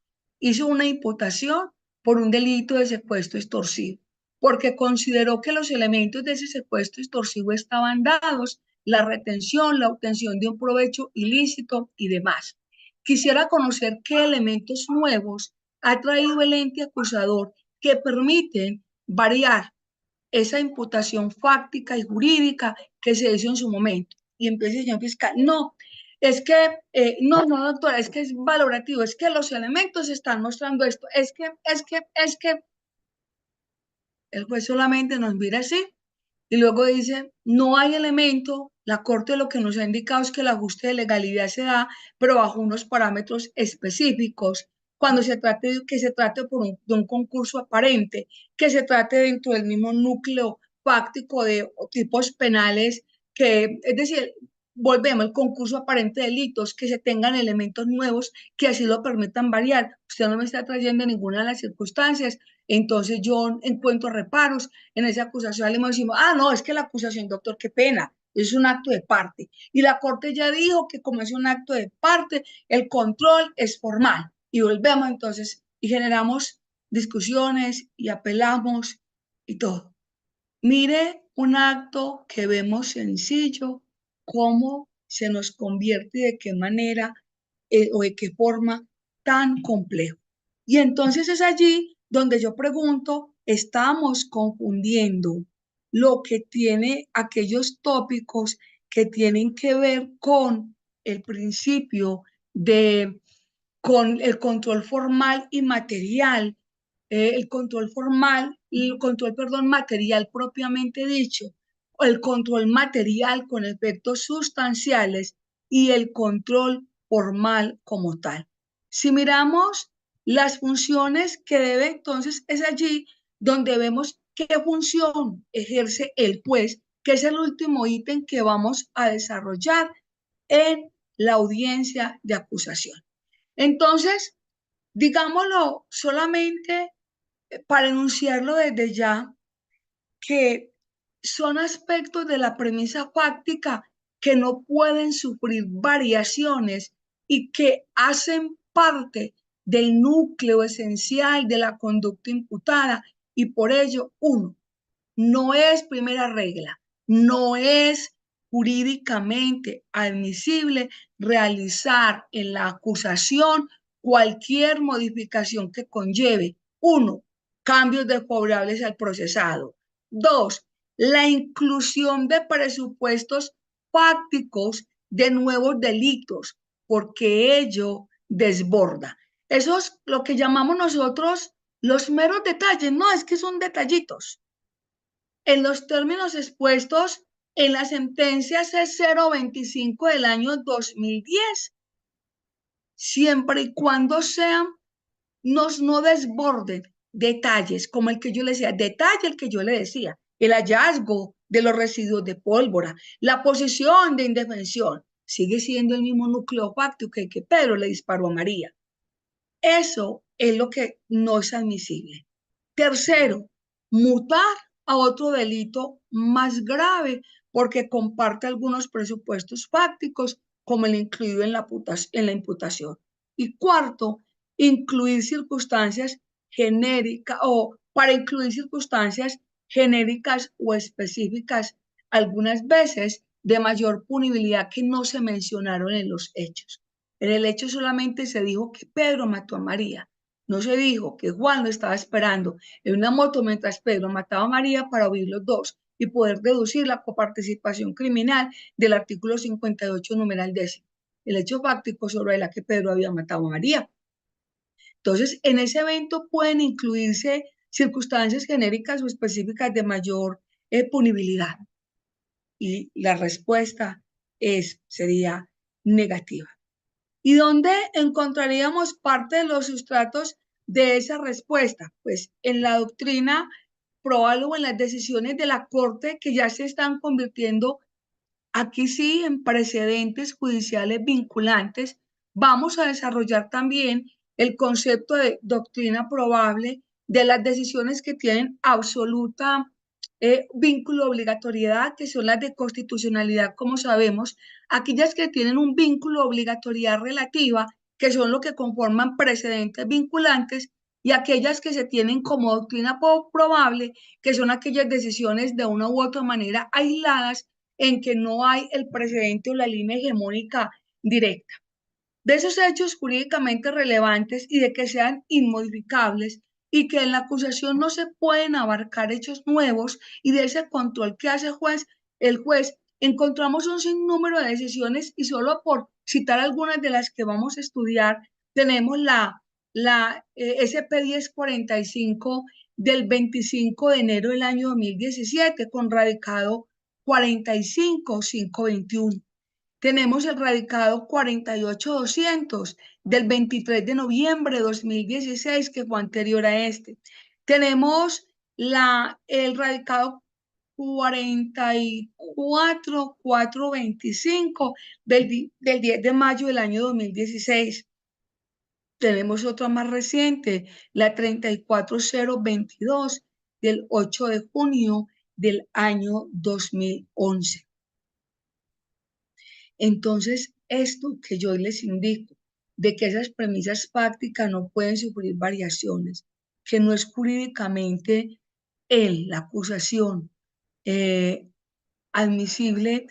hizo una imputación por un delito de secuestro extorsivo, porque consideró que los elementos de ese secuestro extorsivo estaban dados, la retención, la obtención de un provecho ilícito y demás. Quisiera conocer qué elementos nuevos ha traído el ente acusador que permiten variar esa imputación fáctica y jurídica que se hizo en su momento. Y empieza el señor fiscal, no, es que, no, doctora, es que es valorativo, es que los elementos están mostrando esto, es que, el juez solamente nos mira así y luego dice, no hay elemento, la Corte lo que nos ha indicado es que el ajuste de legalidad se da, pero bajo unos parámetros específicos, cuando se trate que se trate de un concurso aparente, que se trate dentro del mismo núcleo fáctico de tipos penales, que, es decir, volvemos, el concurso aparente de delitos, que se tengan elementos nuevos que así lo permitan variar. Usted no me está trayendo ninguna de las circunstancias, entonces yo encuentro reparos en esa acusación. Le decimos, ah, no, es que la acusación, doctor, qué pena, es un acto de parte. Y la Corte ya dijo que como es un acto de parte, el control es formal. Y volvemos entonces y generamos discusiones y apelamos y todo. Mire un acto que vemos sencillo, cómo se nos convierte y de qué manera o de qué forma tan complejo. Y entonces es allí donde yo pregunto, estamos confundiendo lo que tiene aquellos tópicos que tienen que ver con el principio de, con el control formal y material, el control formal, el control, perdón, material propiamente dicho, el control material con efectos sustanciales y el control formal como tal. Si miramos las funciones que debe, entonces es allí donde vemos qué función ejerce el juez, que es el último ítem que vamos a desarrollar en la audiencia de acusación. Entonces, digámoslo solamente para enunciarlo desde ya, que son aspectos de la premisa fáctica que no pueden sufrir variaciones y que hacen parte del núcleo esencial de la conducta imputada y por ello, uno, no es primera regla, no es jurídicamente admisible realizar en la acusación cualquier modificación que conlleve, uno, cambios desfavorables al procesado. Dos, la inclusión de presupuestos fácticos de nuevos delitos, porque ello desborda. Eso es lo que llamamos nosotros los meros detalles, no es que son detallitos. en los términos expuestos en la sentencia C025 del año 2010, siempre y cuando sean, no desborden detalles, como el que yo le decía, detalle el que yo le decía, el hallazgo de los residuos de pólvora, la posición de indefensión, sigue siendo el mismo núcleo fáctico que Pedro le disparó a María. Eso es lo que no es admisible. Tercero, mutar a otro delito más grave porque comparte algunos presupuestos fácticos como el incluido en la imputación. Y cuarto, incluir circunstancias genéricas o para incluir circunstancias genéricas o específicas, algunas veces de mayor punibilidad que no se mencionaron en los hechos. En el hecho solamente se dijo que Pedro mató a María. No se dijo que Juan lo estaba esperando en una moto mientras Pedro mataba a María para huir los dos y poder deducir la coparticipación criminal del artículo 58, numeral 10. El hecho fáctico sobre la que Pedro había matado a María. Entonces, en ese evento pueden incluirse circunstancias genéricas o específicas de mayor punibilidad. Y la respuesta sería negativa. ¿Y dónde encontraríamos parte de los sustratos de esa respuesta? Pues en la doctrina probable o en las decisiones de la Corte que ya se están convirtiendo aquí sí en precedentes judiciales vinculantes. Vamos a desarrollar también el concepto de doctrina probable de las decisiones que tienen absoluta vínculo obligatoriedad, que son las de constitucionalidad, como sabemos, aquellas que tienen un vínculo obligatoriedad relativa, que son lo que conforman precedentes vinculantes, y aquellas que se tienen como doctrina probable, que son aquellas decisiones de una u otra manera aisladas en que no hay el precedente o la línea hegemónica directa. De esos hechos jurídicamente relevantes y de que sean inmodificables y que en la acusación no se pueden abarcar hechos nuevos y de ese control que hace el juez, encontramos un sinnúmero de decisiones y solo por citar algunas de las que vamos a estudiar, tenemos la SP 1045 del 25 de enero del año 2017 con radicado 45521. Tenemos el radicado 48200 del 23 de noviembre de 2016, que fue anterior a este. Tenemos el radicado 44425 del 10 de mayo del año 2016. Tenemos otra más reciente, la 34022 del 8 de junio del año 2011. Entonces, esto que yo les indico, de que esas premisas fácticas no pueden sufrir variaciones, que no es jurídicamente en la acusación admisible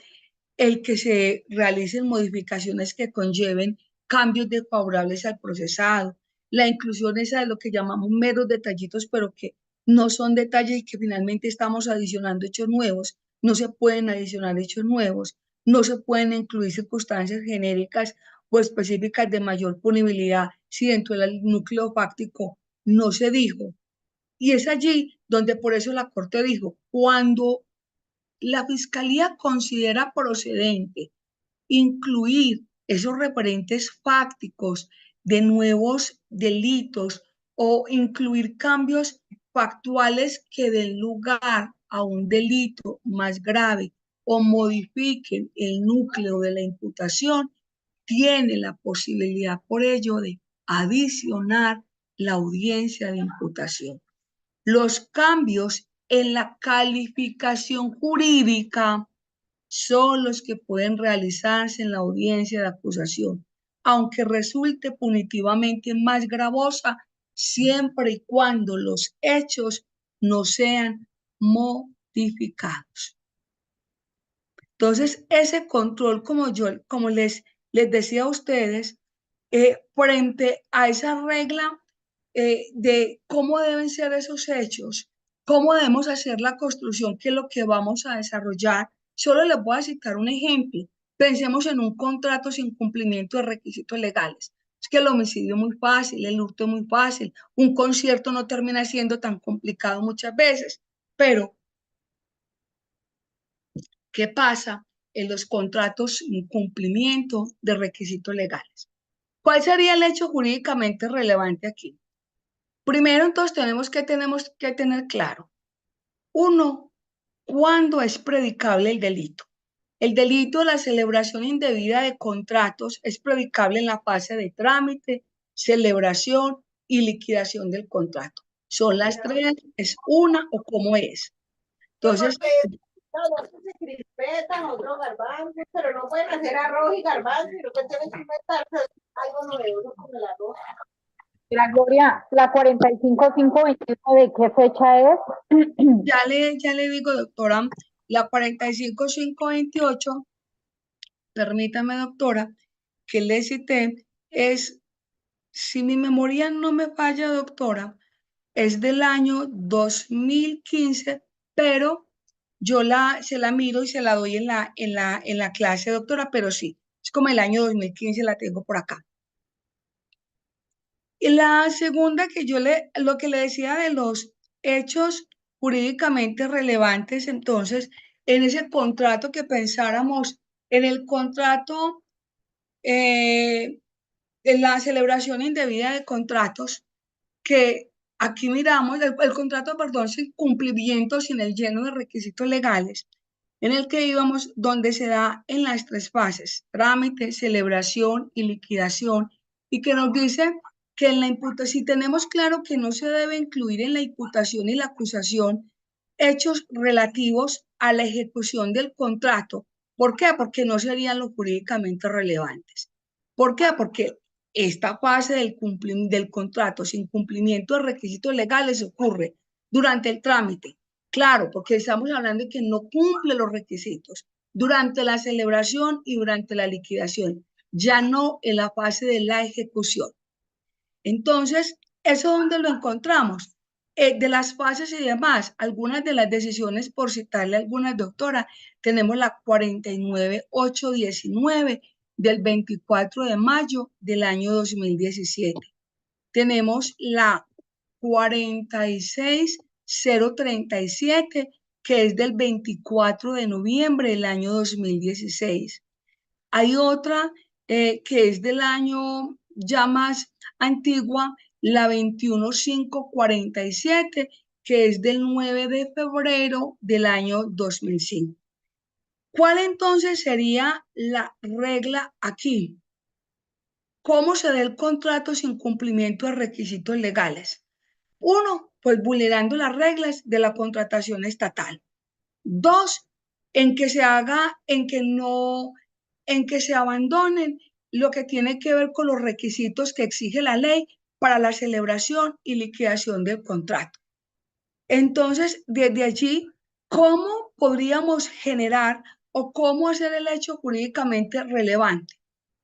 el que se realicen modificaciones que conlleven cambios desfavorables al procesado, la inclusión esa de lo que llamamos meros detallitos, pero que no son detalles y que finalmente estamos adicionando hechos nuevos, no se pueden adicionar hechos nuevos, no se pueden incluir circunstancias genéricas o específicas de mayor punibilidad si dentro del núcleo fáctico no se dijo. Y es allí donde por eso la Corte dijo, cuando la Fiscalía considera procedente incluir esos referentes fácticos de nuevos delitos o incluir cambios factuales que den lugar a un delito más grave o modifiquen el núcleo de la imputación, tiene la posibilidad por ello de adicionar la audiencia de imputación. Los cambios en la calificación jurídica son los que pueden realizarse en la audiencia de acusación, aunque resulte punitivamente más gravosa siempre y cuando los hechos no sean modificados. Entonces, ese control, como les decía a ustedes, frente a esa regla de cómo deben ser esos hechos, cómo debemos hacer la construcción, que es lo que vamos a desarrollar. Solo les voy a citar un ejemplo. Pensemos en un contrato sin cumplimiento de requisitos legales. Es que el homicidio es muy fácil, el hurto es muy fácil, un concierto no termina siendo tan complicado muchas veces, pero ¿Qué pasa en los contratos sin cumplimiento de requisitos legales? ¿Cuál sería el hecho jurídicamente relevante aquí? Primero, entonces, tenemos que tener claro, uno, ¿cuándo es predicable el delito? El delito de la celebración indebida de contratos es predicable en la fase de trámite, celebración y liquidación del contrato. ¿Son las tres? ¿Es una o cómo es? Entonces, todos se crispetan, otros garbanzos, pero no pueden hacer arroz y garbanzos, sino que tienen que inventarse algo novedoso con el arroz. La Gloria, la 45521, ¿de qué fecha es? ya le digo, doctora, la 45528, permítame, doctora, que le cité, es, si mi memoria no me falla, doctora, es del año 2015, pero se la miro y se la doy en la clase, doctora, pero sí, es como el año 2015, la tengo por acá. Y la segunda lo que le decía de los hechos jurídicamente relevantes, entonces, en ese contrato que pensáramos, en el contrato, en la celebración indebida de contratos, que aquí miramos el contrato, perdón, sin cumplimiento, sin el lleno de requisitos legales, en el que íbamos, donde se da en las tres fases, trámite, celebración y liquidación, y que nos dice que en la imputación, si tenemos claro que no se debe incluir en la imputación y la acusación hechos relativos a la ejecución del contrato. ¿Por qué? Porque no serían los jurídicamente relevantes. ¿Por qué? Porque esta fase del contrato sin cumplimiento de requisitos legales ocurre durante el trámite. Claro, porque estamos hablando de que no cumple los requisitos durante la celebración y durante la liquidación, ya no en la fase de la ejecución. Entonces, ¿eso dónde lo encontramos? De las fases y demás, algunas de las decisiones, por citarle algunas, doctora, tenemos la 49819 del 24 de mayo del año 2017. Tenemos la 46037, que es del 24 de noviembre del año 2016. Hay otra que es del año ya más antigua, la 21547, que es del 9 de febrero del año 2005. ¿Cuál entonces sería la regla aquí? ¿Cómo se da el contrato sin cumplimiento de requisitos legales? Uno, pues vulnerando las reglas de la contratación estatal. Dos, en que se haga, en que se abandonen lo que tiene que ver con los requisitos que exige la ley para la celebración y liquidación del contrato. Entonces, desde allí, ¿cómo podríamos generar o cómo hacer el hecho jurídicamente relevante?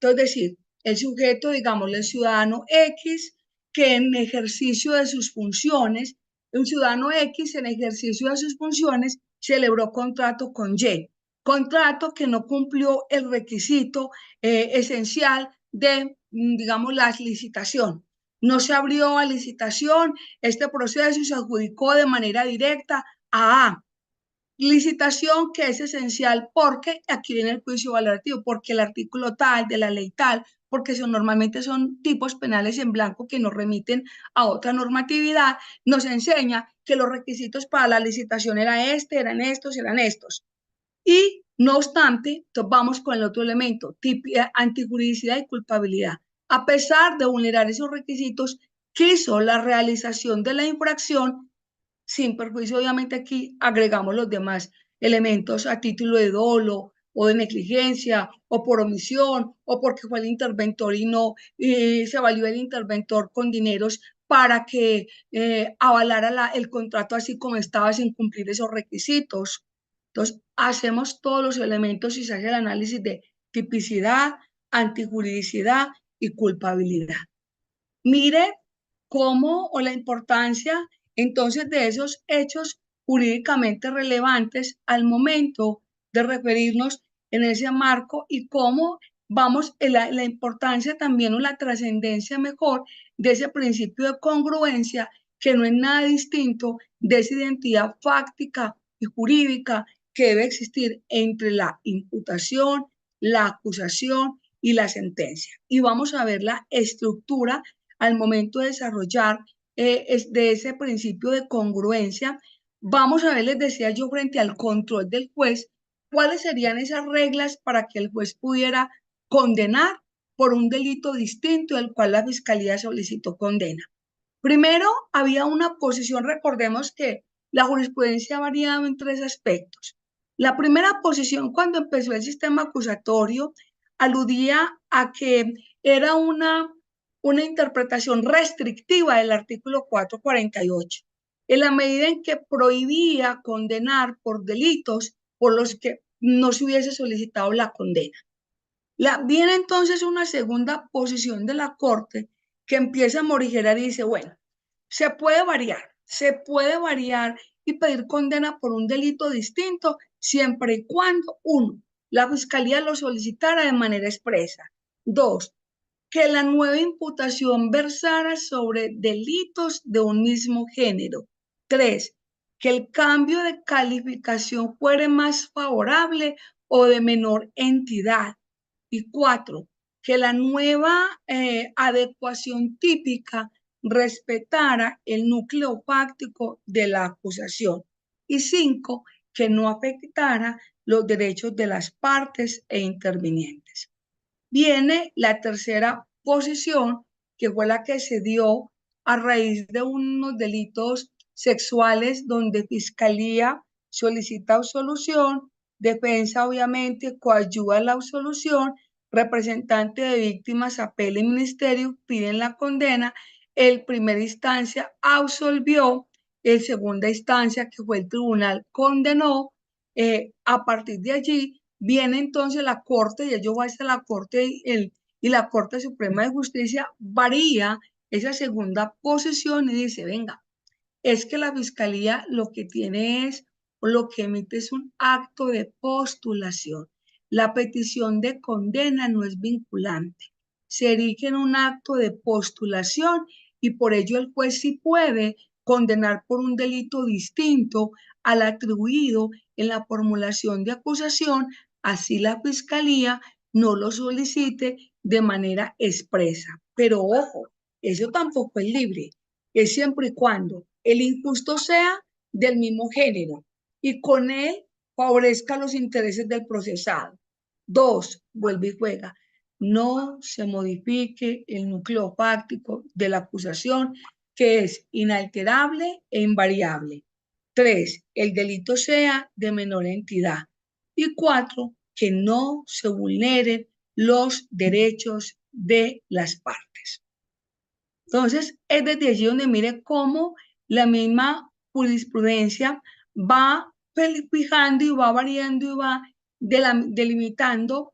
Entonces, decir, el sujeto, digamos, el ciudadano X, que en ejercicio de sus funciones, un ciudadano X en ejercicio de sus funciones celebró contrato con Y, contrato que no cumplió el requisito esencial de, digamos, la licitación. No se abrió a licitación este proceso y se adjudicó de manera directa a licitación, que es esencial porque aquí viene el juicio valorativo, porque el artículo tal de la ley tal, porque normalmente son tipos penales en blanco que nos remiten a otra normatividad, nos enseña que los requisitos para la licitación eran estos. Y no obstante, vamos con el otro elemento, antijuridicidad y culpabilidad. A pesar de vulnerar esos requisitos, quiso la realización de la infracción, sin perjuicio, obviamente aquí agregamos los demás elementos a título de dolo o de negligencia o por omisión o porque fue el interventor y no se valió el interventor con dineros para que avalara el contrato así como estaba sin cumplir esos requisitos. Entonces, hacemos todos los elementos y se hace el análisis de tipicidad, antijuridicidad y culpabilidad. Mire cómo o la importancia entonces de esos hechos jurídicamente relevantes al momento de referirnos en ese marco y cómo vamos, la importancia también o la trascendencia mejor de ese principio de congruencia que no es nada distinto de esa identidad fáctica y jurídica que debe existir entre la imputación, la acusación y la sentencia. Y vamos a ver la estructura al momento de desarrollar de ese principio de congruencia. Vamos a ver, les decía yo, frente al control del juez, cuáles serían esas reglas para que el juez pudiera condenar por un delito distinto del cual la fiscalía solicitó condena. Primero, había una posición, recordemos que la jurisprudencia ha variado en tres aspectos. La primera posición, cuando empezó el sistema acusatorio, aludía a que era una interpretación restrictiva del artículo 448, en la medida en que prohibía condenar por delitos por los que no se hubiese solicitado la condena. Viene entonces una segunda posición de la Corte que empieza a morigerar y dice, bueno, se puede variar y pedir condena por un delito distinto siempre y cuando, uno, la Fiscalía lo solicitara de manera expresa. Dos, que la nueva imputación versara sobre delitos de un mismo género. Tres, que el cambio de calificación fuera más favorable o de menor entidad. Y cuatro, que la nueva adecuación típica respetara el núcleo fáctico de la acusación. Y cinco, que no afectara los derechos de las partes e intervinientes. Viene la tercera posición, que fue la que se dio a raíz de unos delitos sexuales donde Fiscalía solicita absolución, defensa obviamente coadyuva la absolución, representante de víctimas apela y ministerio piden la condena, el primera instancia absolvió, el segunda instancia, que fue el tribunal, condenó. A partir de allí viene entonces la Corte, y ello va hasta la Corte y la Corte Suprema de Justicia varía esa segunda posición y dice, venga, es que la Fiscalía lo que tiene es, o lo que emite es un acto de postulación. La petición de condena no es vinculante, se erige en un acto de postulación y por ello el juez sí puede condenar por un delito distinto al atribuido en la formulación de acusación, así la Fiscalía no lo solicite de manera expresa. Pero ojo, eso tampoco es libre, es siempre y cuando el injusto sea del mismo género y con él favorezca los intereses del procesado. Dos, vuelve y juega, no se modifique el núcleo fáctico de la acusación, que es inalterable e invariable. Tres, el delito sea de menor entidad. Y cuatro, que no se vulneren los derechos de las partes. Entonces, es desde allí donde mire cómo la misma jurisprudencia va fijando y va variando y va delimitando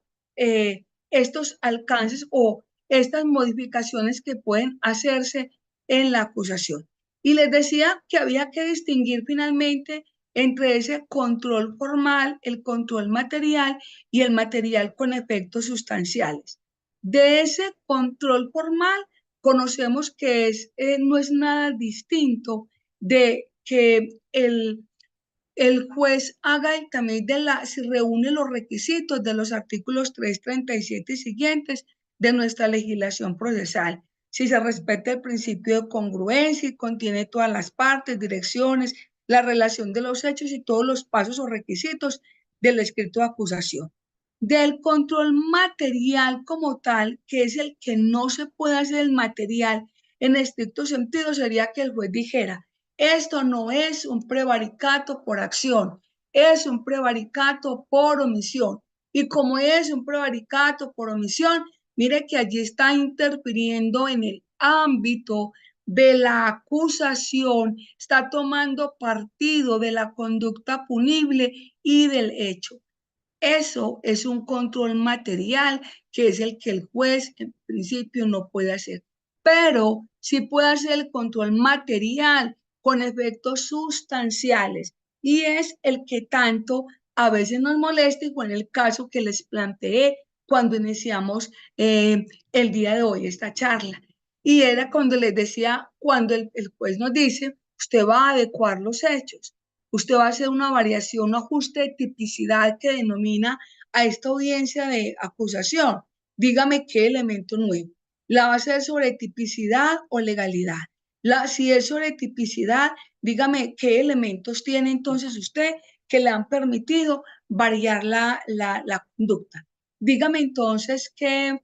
estos alcances o estas modificaciones que pueden hacerse en la acusación. Y les decía que había que distinguir finalmente entre ese control formal, el control material y el material con efectos sustanciales. De ese control formal, conocemos que no es nada distinto de que el juez haga el tamiz si reúne los requisitos de los artículos 337 y siguientes de nuestra legislación procesal. Si se respeta el principio de congruencia y contiene todas las partes, direcciones, la relación de los hechos y todos los pasos o requisitos del escrito de acusación. Del control material como tal, que es el que no se puede hacer el material en estricto sentido, sería que el juez dijera, esto no es un prevaricato por acción, es un prevaricato por omisión. Y como es un prevaricato por omisión, mire que allí está interfiriendo en el ámbito de la acusación, está tomando partido de la conducta punible y del hecho. Eso es un control material que es el que el juez en principio no puede hacer, pero sí puede hacer el control material con efectos sustanciales y es el que tanto a veces nos molesta y fue en el caso que les planteé cuando iniciamos el día de hoy esta charla. Y era cuando les decía, cuando el juez nos dice, usted va a adecuar los hechos. usted va a hacer una variación, un ajuste de tipicidad que denomina a esta audiencia de acusación. Dígame qué elemento nuevo. ¿La va a hacer sobre tipicidad o legalidad? Si es sobre tipicidad, dígame qué elementos tiene entonces usted que le han permitido variar la conducta. Dígame entonces qué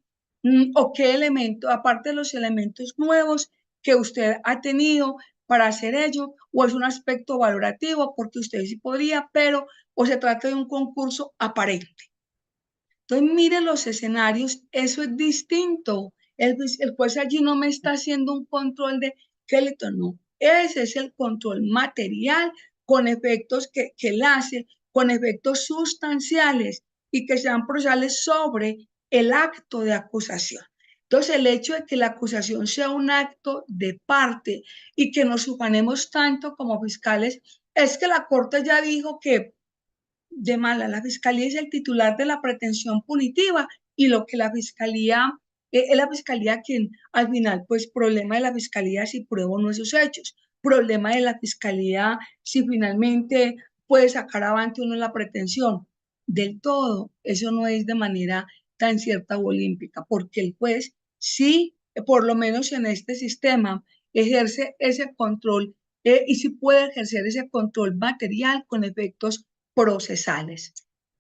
o qué elemento, aparte de los elementos nuevos que usted ha tenido para hacer ello, o es un aspecto valorativo porque usted sí podría, pero o se trata de un concurso aparente. Entonces, mire los escenarios, eso es distinto. El juez allí no me está haciendo un control de crédito, no. Ese es el control material con efectos que él hace, con efectos sustanciales y que sean procesales sobre el acto de acusación. Entonces, el hecho de que la acusación sea un acto de parte y que nos suponemos tanto como fiscales, es que la Corte ya dijo que de mala. La fiscalía es el titular de la pretensión punitiva y lo que la fiscalía, es la fiscalía quien al final, pues problema de la fiscalía si prueba o no esos hechos, problema de la fiscalía si finalmente puede sacar avante uno la pretensión. Del todo, eso no es de manera tan cierta o olímpica, porque el juez sí, por lo menos en este sistema, ejerce ese control y sí puede ejercer ese control material con efectos procesales,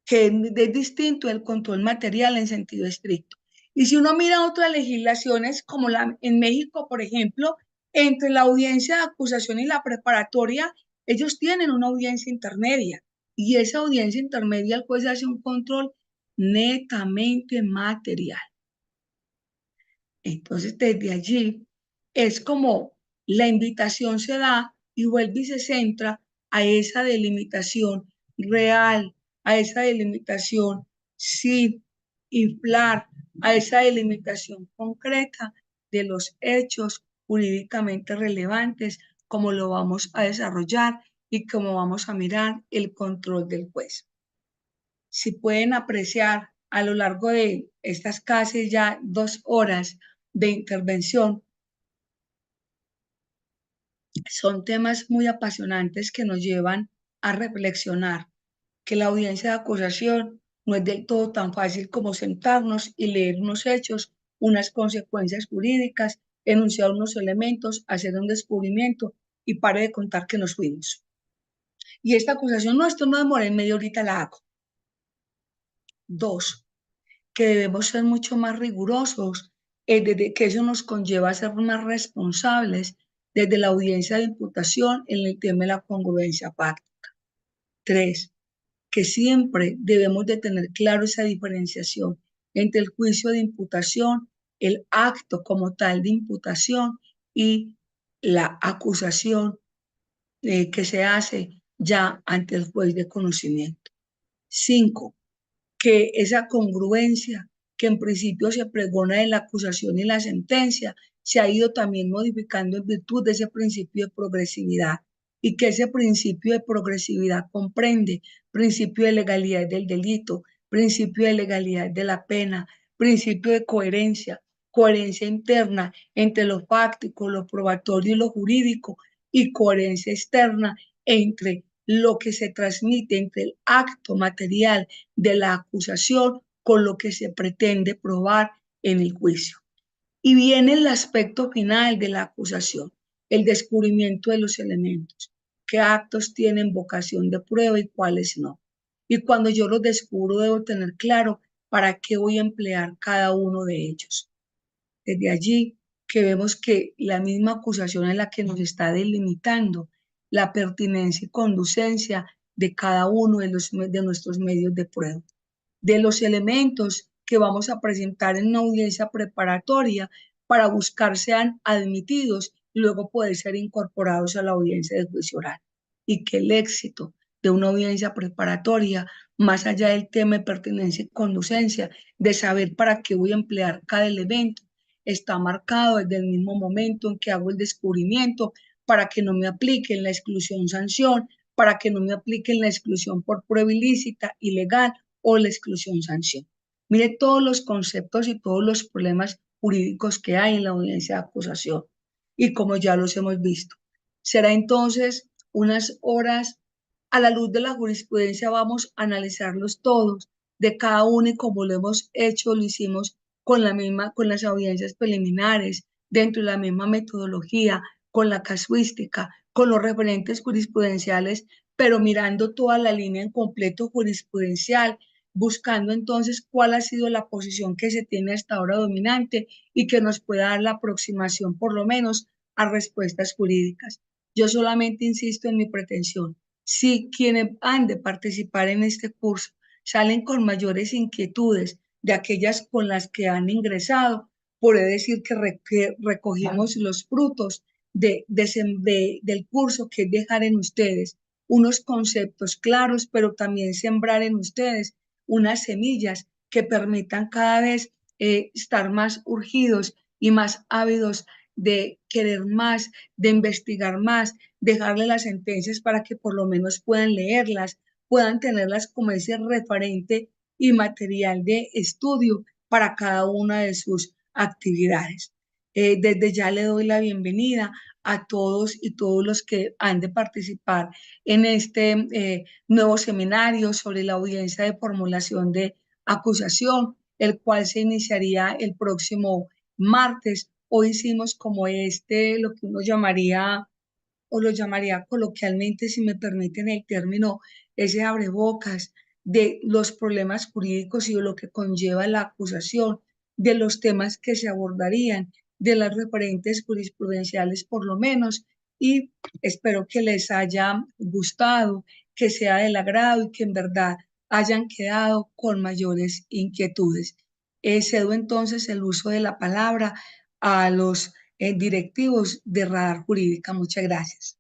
que es distinto del control material en sentido estricto. Y si uno mira otras legislaciones, como en México, por ejemplo, entre la audiencia de acusación y la preparatoria, ellos tienen una audiencia intermedia. Y esa audiencia intermedia, el juez hace un control netamente material. Entonces, desde allí, es como la invitación se da y vuelve y se centra a esa delimitación real, a esa delimitación sin inflar, a esa delimitación concreta de los hechos jurídicamente relevantes, como lo vamos a desarrollar y como vamos a mirar el control del juez. Si pueden apreciar a lo largo de estas casi ya 2 horas de intervención, son temas muy apasionantes que nos llevan a reflexionar que la audiencia de acusación no es del todo tan fácil como sentarnos y leer unos hechos, unas consecuencias jurídicas, enunciar unos elementos, hacer un descubrimiento y pare de contar que nos fuimos. Y esta acusación, no, esto no demora, en media horita la hago. 2, que debemos ser mucho más rigurosos, desde que eso nos conlleva a ser más responsables desde la audiencia de imputación en el tema de la congruencia fáctica. 3, que siempre debemos de tener claro esa diferenciación entre el juicio de imputación, el acto como tal de imputación y la acusación que se hace ya ante el juez de conocimiento. 5, que esa congruencia que en principio se pregona de la acusación y la sentencia se ha ido también modificando en virtud de ese principio de progresividad y que ese principio de progresividad comprende principio de legalidad del delito, principio de legalidad de la pena, principio de coherencia, coherencia interna entre lo fáctico, lo probatorio y lo jurídico y coherencia externa entre lo que se transmite entre el acto material de la acusación con lo que se pretende probar en el juicio. Y viene el aspecto final de la acusación, el descubrimiento de los elementos, qué actos tienen vocación de prueba y cuáles no. Y cuando yo los descubro debo tener claro para qué voy a emplear cada uno de ellos. Desde allí que vemos que la misma acusación es la que nos está delimitando la pertinencia y conducencia de cada uno de nuestros medios de prueba, de los elementos que vamos a presentar en una audiencia preparatoria para buscar sean admitidos y luego poder ser incorporados a la audiencia de juicio oral. Y que el éxito de una audiencia preparatoria, más allá del tema de pertinencia y conducencia, de saber para qué voy a emplear cada elemento, está marcado desde el mismo momento en que hago el descubrimiento para que no me apliquen la exclusión sanción, para que no me apliquen la exclusión por prueba ilícita, ilegal o la exclusión sanción. Mire todos los conceptos y todos los problemas jurídicos que hay en la audiencia de acusación y como ya los hemos visto. Será entonces unas horas A la luz de la jurisprudencia vamos a analizarlos todos, de cada uno, y como lo hemos hecho, lo hicimos con las audiencias preliminares, dentro de la misma metodología, con la casuística, con los referentes jurisprudenciales, pero mirando toda la línea en completo jurisprudencial, buscando entonces cuál ha sido la posición que se tiene hasta ahora dominante y que nos pueda dar la aproximación, por lo menos, a respuestas jurídicas. Yo solamente insisto en mi pretensión. Si quienes han de participar en este curso salen con mayores inquietudes de aquellas con las que han ingresado, puede decir que recogimos los frutos del curso, que es dejar en ustedes unos conceptos claros, pero también sembrar en ustedes unas semillas que permitan cada vez estar más urgidos y más ávidos de querer más, de investigar más, dejarle las sentencias para que por lo menos puedan leerlas, puedan tenerlas como ese referente y material de estudio para cada una de sus actividades. Desde ya le doy la bienvenida a todos y todos los que han de participar en este nuevo seminario sobre la audiencia de formulación de acusación, el cual se iniciaría el próximo martes. Hoy hicimos como lo que uno llamaría, o lo llamaría coloquialmente, si me permiten el término, ese abrebocas de los problemas jurídicos y de lo que conlleva la acusación, de los temas que se abordarían, de las referentes jurisprudenciales por lo menos, y espero que les haya gustado, que sea del agrado y que en verdad hayan quedado con mayores inquietudes. Cedo entonces el uso de la palabra a los directivos de Radar Jurídica. Muchas gracias.